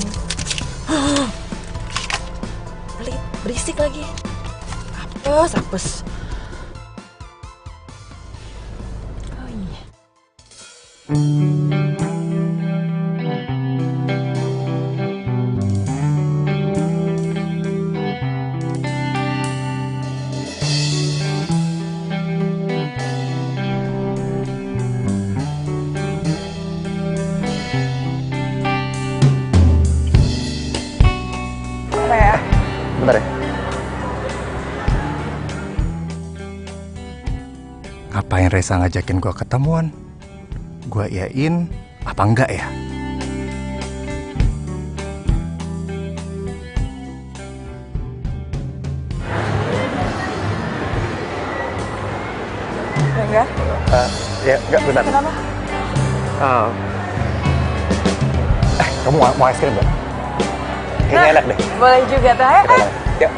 Pelit, berisik lagi. Apes. Oh iya. Bentar ya. Ngapain Reza ngajakin gua ketemuan? Gua iyain apa enggak ya? Rengga? Ya, enggak, bentar. Kenapa? Kamu mau es krim nggak? Kayaknya enak deh. Boleh juga tuh. Ayo. Yuk.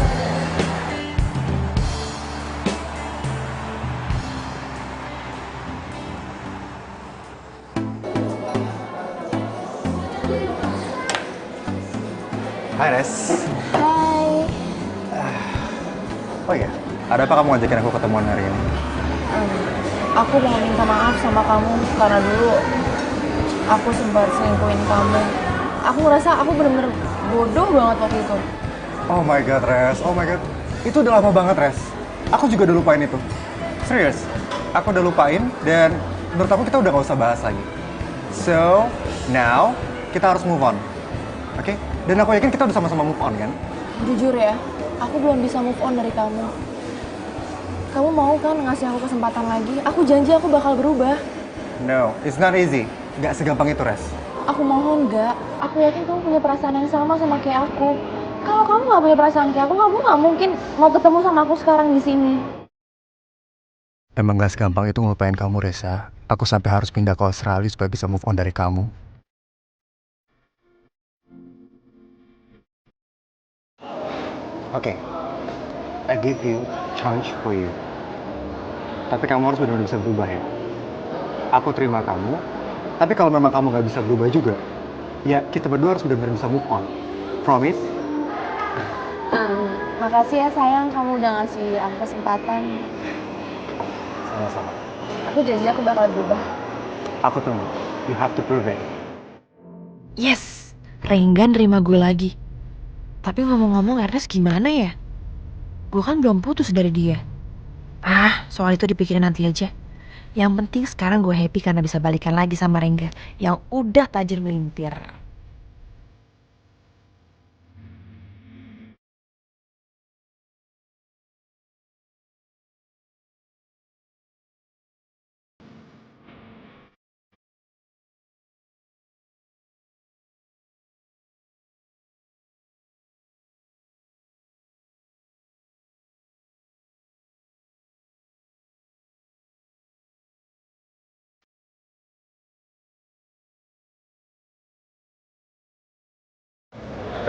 Hai Res. Hai. Oh iya, ada apa kamu ngajakin aku ketemuan hari ini? Aku mau minta maaf sama kamu karena dulu aku sempat selingkuhin kamu. Aku ngerasa aku bener-bener bodoh banget waktu itu. Oh my god, Res. Oh my god. Itu udah lama banget, Res. Aku juga udah lupain itu. Serius. Aku udah lupain dan menurut aku kita udah gak usah bahas lagi. So, now kita harus move on. Oke? Dan aku yakin kita udah sama-sama move on, kan? Jujur ya, aku belum bisa move on dari kamu. Kamu mau kan ngasih aku kesempatan lagi? Aku janji aku bakal berubah. No, it's not easy. Gak segampang itu, Res. Aku mohon gak. Aku yakin kamu punya perasaan yang sama kayak aku. Kalau kamu gak punya perasaan kayak aku, kamu gak mungkin mau ketemu sama aku sekarang di sini. Emang gak segampang itu ngelupain kamu, Reza. Aku sampai harus pindah ke Australia supaya bisa move on dari kamu. Oke. I give you chance for you. Tapi kamu harus benar-benar bisa berubah ya. Aku terima kamu, tapi kalau memang kamu nggak bisa berubah juga, ya kita berdua harus benar-benar bisa move on. Promise? Makasih ya sayang, kamu udah ngasih aku kesempatan. Sama-sama. Aku janji aku bakal berubah. Aku tunggu. You have to prove it. Yes, Rengga nerima gue lagi. Tapi ngomong-ngomong Ernest gimana ya? Gue kan belum putus dari dia. Soal itu dipikirin nanti aja. Yang penting sekarang gue happy karena bisa balikan lagi sama Rengga yang udah tajir melintir.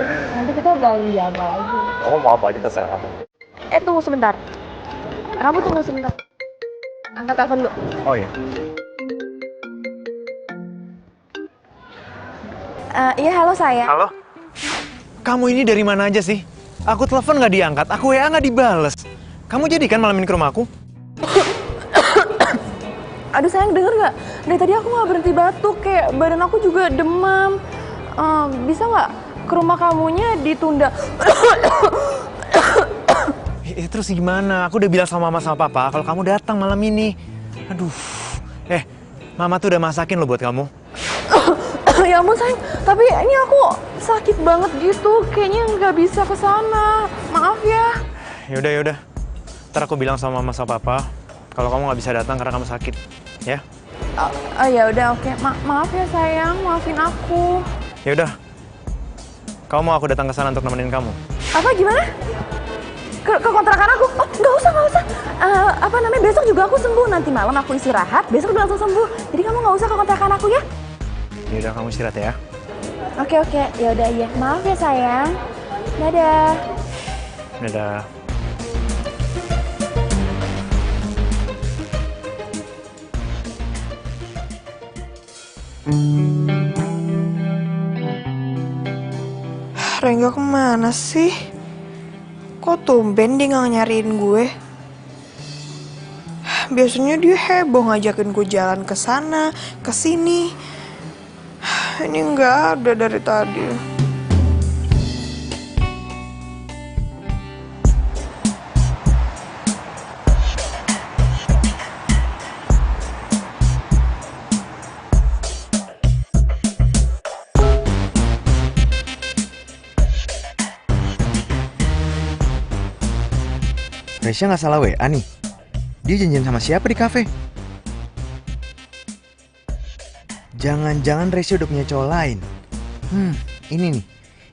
Nanti kita ganggu apa lagi. Oh, maaf aja terserah. Tunggu sebentar. Kamu tunggu sebentar. Angkat telepon dulu. Oh iya. Iya, halo sayang. Halo? Kamu ini dari mana aja sih? Aku telepon nggak diangkat, aku WA nggak dibales. Kamu jadi kan malam ini ke rumahku? Aduh sayang, denger nggak? Dari tadi aku nggak berhenti batuk, kayak badan aku juga demam. Bisa nggak ke rumah kamunya ditunda? Terus gimana? Aku udah bilang sama mama sama papa kalau kamu datang malam ini. Aduh. Mama tuh udah masakin loh buat kamu. Ya ampun sayang, tapi ini aku sakit banget gitu. Kayaknya nggak bisa ke sana. Maaf ya. Yaudah. Ntar aku bilang sama mama sama papa kalau kamu nggak bisa datang karena kamu sakit, ya? Ya udah oke. Maaf ya sayang, maafin aku. Yaudah. Kamu mau aku datang ke sana untuk nemenin kamu? Apa gimana? Ke kontrakan aku? Oh, nggak usah. Besok juga aku sembuh. Nanti malam aku istirahat, besok udah langsung sembuh. Jadi kamu nggak usah ke kontrakan aku ya? Yaudah, kamu istirahat ya. Oke. Ya udah iya. Maaf ya sayang. Dadah. Dadah. Rengga kemana sih? Kok tumben dia nggak nyariin gue? Biasanya dia heboh ngajakin gue jalan ke sana, ke sini. Ini nggak ada dari tadi. Resya nggak salah WA nih. Dia janjian sama siapa di kafe? Jangan-jangan Resya udah punya cowok lain. Ini nih.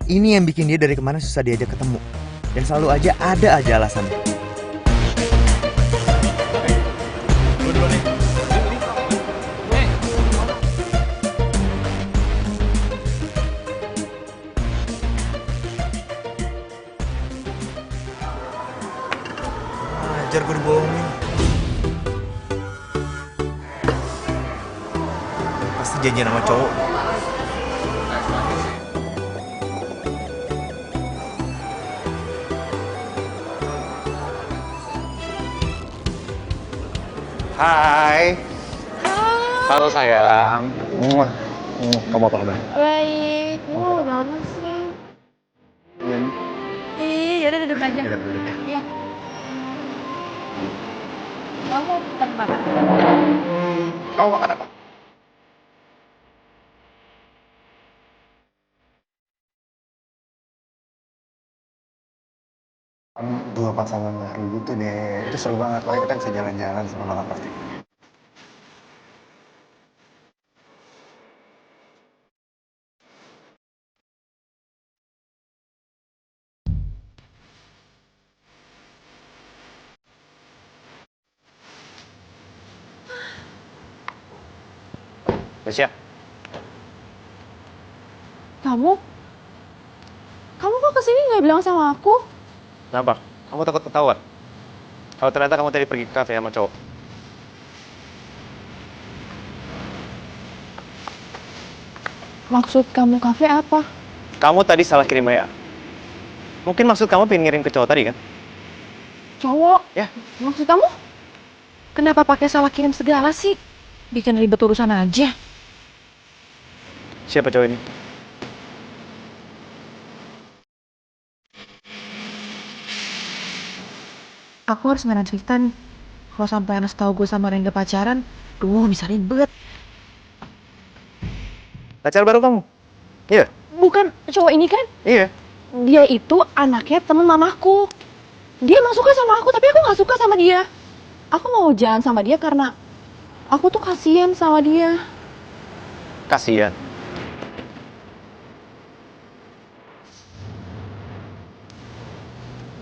Ini yang bikin dia dari kemarin susah diajak ketemu. Dan selalu aja ada aja alasannya. Ajar gue dibohongin. Pasti janjian sama cowok. Hai. Halo sayang. Kamu apa kabar? Baik. Gimana sih? Yaudah duduk aja. Iya. Kamu pesan makan? Oh, makan apa? Dua pasangan baru gitu deh. Itu seru banget. Makanya kita bisa jalan-jalan sama makan pasti. Resya, Kamu kok kesini nggak bilang sama aku? kenapa? Kamu takut ketahuan? Kalau ternyata kamu tadi pergi ke kafe sama cowok. Maksud kamu kafe apa? Kamu tadi salah kirim WA. Mungkin maksud kamu pengen ngirim ke cowok tadi kan? Cowok? Ya. Maksud kamu? Kenapa pakai salah kirim segala sih? Bikin ribet urusan aja. Siapa cowok ini? Aku harus gimana cerita nih? Kalau sampai Anas tahu gue sama Rengga pacaran, bisa ribet. Pacar baru kamu? Iya? Bukan cowok ini kan? Iya. Dia itu anaknya temen mamaku. Dia emang suka sama aku, tapi aku gak suka sama dia. Aku mau jalan sama dia karena aku tuh kasihan sama dia. Kasian.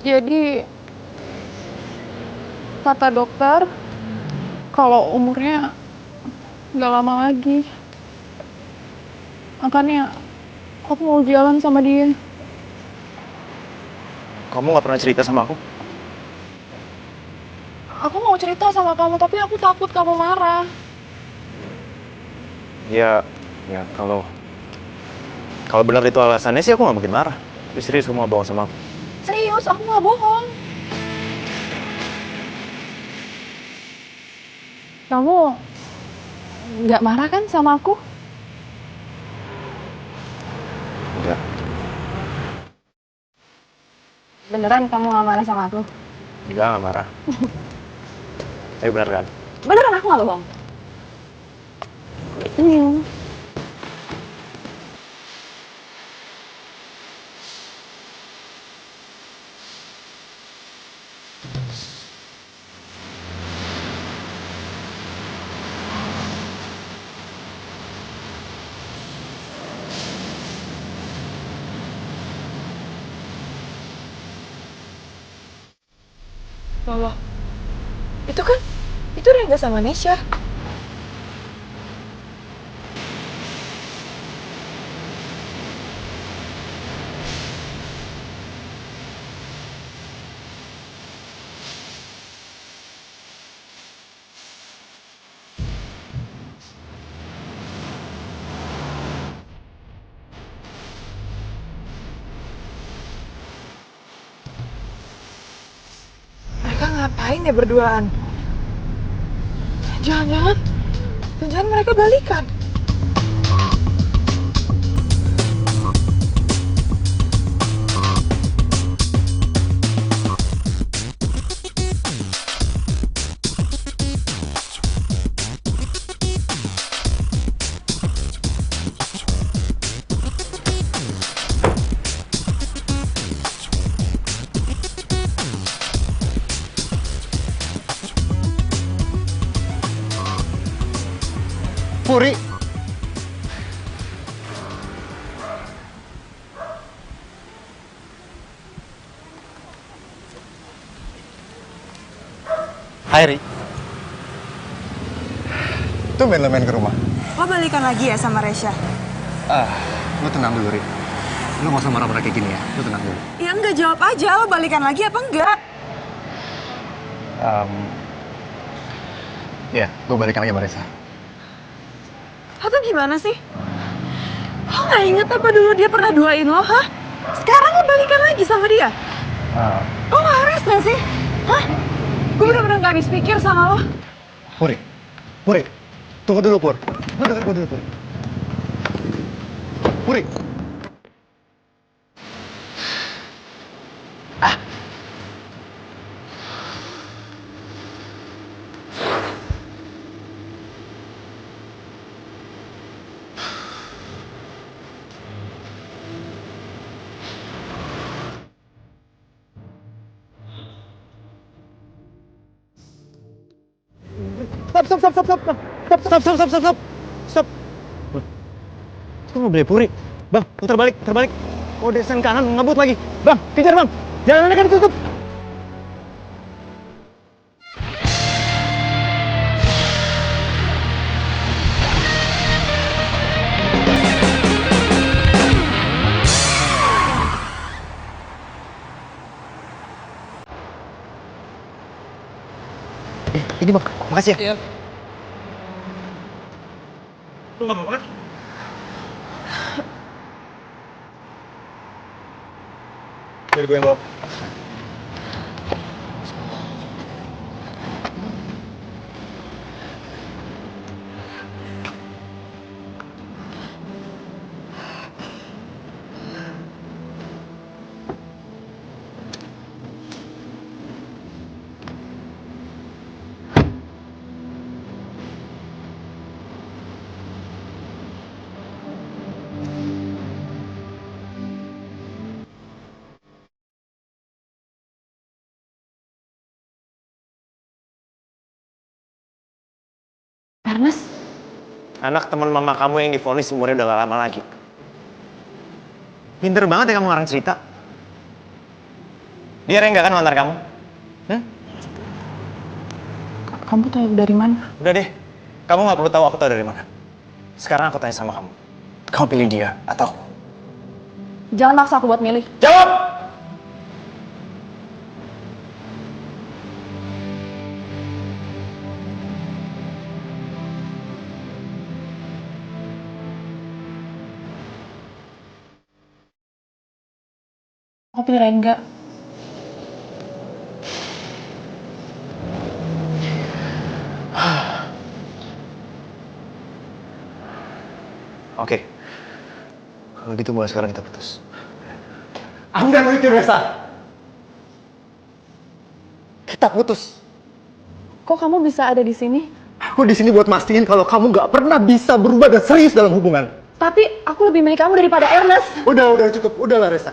Jadi kata dokter kalau umurnya nggak lama lagi. Makanya aku mau jalan sama dia. Kamu gak pernah cerita sama aku? Aku mau cerita sama kamu, tapi aku takut kamu marah. Ya kalau benar itu alasannya sih aku gak mungkin marah. Serius kamu gak bohong sama aku? Serius, aku nggak bohong. Kamu nggak marah kan sama aku? Enggak. Beneran kamu nggak marah sama aku? Enggak, gak marah. Tapi benar kan? Beneran aku nggak bohong. Iya. Loh, itu Rengga sama Nesya. Mereka ngapain ya berduaan? Jangan mereka balikan. Puri. Hai, Ri. Tumben lo main ke rumah. Lo balikan lagi ya sama Resya? Lo tenang dulu, Ri. Lo gak usah marah-marah kayak gini ya. Lo tenang dulu. Ya enggak, jawab aja. Lo balikan lagi apa enggak? Ya, gue balikan lagi sama Reza. Lo tuh gimana sih? Lo gak inget apa dulu dia pernah duain lo, hah? Sekarang lo balikan lagi sama dia? Lo waras gak sih? Hah? Gue bener-bener gak habis pikir sama lo. Puri. Tunggu dulu, Pur. Lo denger gue dulu, Pur. Puri. Stop. Itu mobilnya Puri. Bang, putar balik. Oh, desen kanan, ngebut lagi. Bang, kejar bang. Jalannya kan ditutup. Ini bang, makasih ya. Iya. Lu gak apa-apa kan? Biar gue yang bawa. Ernest, Anak teman mama kamu yang divonis umurnya udah gak lama lagi. Pinter banget ya kamu ngarang cerita. Dia Rengga kan mantan kamu? Kamu tahu dari mana? Udah deh, kamu gak perlu tahu aku tahu dari mana. Sekarang aku tanya sama kamu. Kamu pilih dia atau? jangan maksa aku buat milih. Jawab! Aku pilih Rengga. Oke. Kalau gitu mulai sekarang kita putus. Aku nggak lucu, Resa. Kita putus. Kok kamu bisa ada di sini? Aku di sini buat mastiin kalau kamu nggak pernah bisa berubah dan serius dalam hubungan. Tapi aku lebih milih kamu daripada Ernest. Udah cukup. Udahlah, Resa.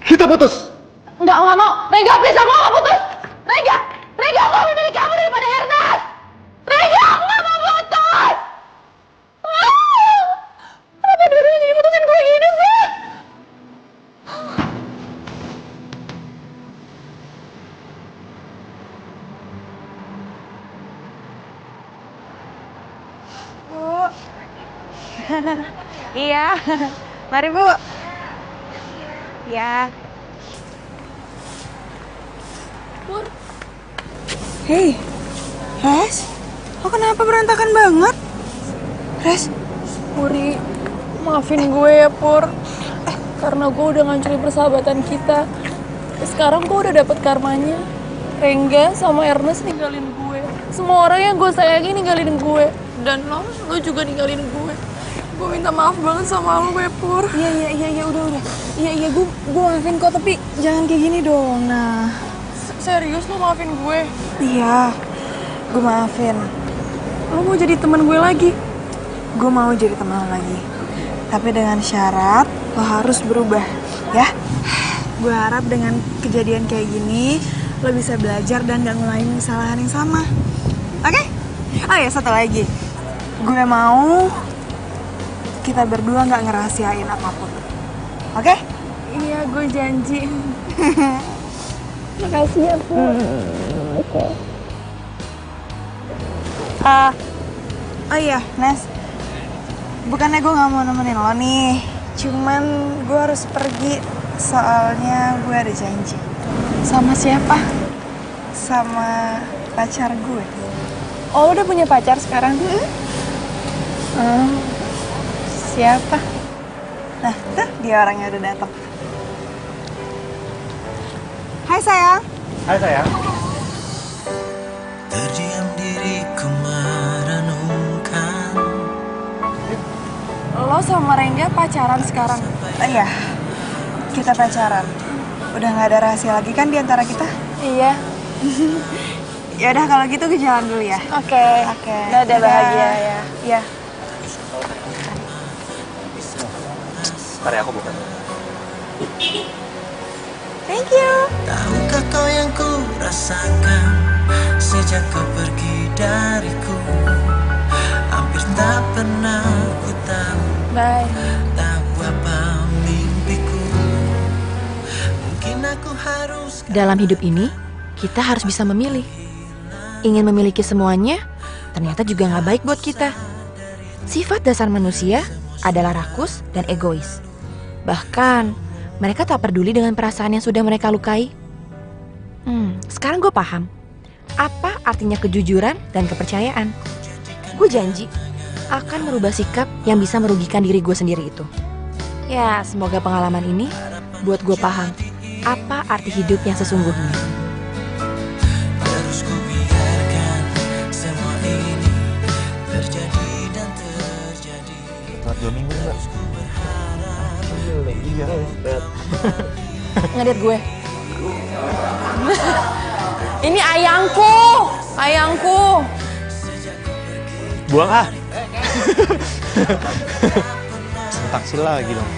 Kita putus. Nggak mau. Rengga, please, aku nggak mau putus. Rengga, aku lebih milih kamu daripada Ernest. Rengga, aku nggak mau putus. Kenapa dua-duanya jadi putusin gue gini sih? Bu. Iya. Mari, Bu. Ya. Pur, Hei. Res. Kok kenapa berantakan banget? Res. Puri, maafin gue ya Pur. Karena gue udah ngancurin persahabatan kita. Sekarang gue udah dapet karmanya. Rengga sama Ernest ninggalin gue. Semua orang yang gue sayangi ninggalin gue. Dan lo juga ninggalin gue. Gue minta maaf banget sama lo ya Pur. Iya, udah. Iya, gue maafin kok, tapi jangan kayak gini dong. Nah. Serius lo maafin gue? Iya. Gue maafin. Lo mau jadi teman gue lagi? Gue mau jadi teman lo lagi. Tapi dengan syarat lo harus berubah, ya. Gue harap dengan kejadian kayak gini lo bisa belajar dan gak ngulangin kesalahan yang sama. Oke? Oh ya, satu lagi. Gue mau kita berdua gak ngerahasiain apapun. Oke? Iya, gue janji. Makasih ya Pur. Oke. Oh iya, Nes. Bukannya gue gak mau nemenin lo nih. Cuman gue harus pergi. Soalnya gue ada janji. Sama siapa? Sama pacar gue. Oh, lo udah punya pacar sekarang? Siapa? Nah, tuh dia orangnya udah datang. Hai sayang. Hai sayang. Terdiam diriku merenungkan. Lo sama Rengga pacaran sekarang? Iya, kita pacaran. Udah gak ada rahasia lagi kan di antara kita? Iya. Ya udah kalau gitu ke jalan dulu ya. Oke. Dadah, bahagia ya. Iya. Ntar ya, aku buka. Thank you. Tahukah kau yang ku rasakan sejak kau pergi dariku? Hampir tak pernah ku tahu. Bye. Tahu apa mimpiku. Mungkin aku harus. Dalam hidup ini, kita harus bisa memilih. Ingin memiliki semuanya, ternyata juga nggak baik buat kita. Sifat dasar manusia adalah rakus dan egois. Bahkan, mereka tak peduli dengan perasaan yang sudah mereka lukai. Sekarang gue paham. Apa artinya kejujuran dan kepercayaan? Gue janji, akan merubah sikap yang bisa merugikan diri gue sendiri itu. Ya, semoga pengalaman ini buat gue paham apa arti hidup yang sesungguhnya. Terus ku biarkan semua ini terjadi dan terjadi. Telat 2 minggu nggak? Iya, Ngeliat gue. Ini ayangku, ayangku. Buang ah. Taksi lagi dong.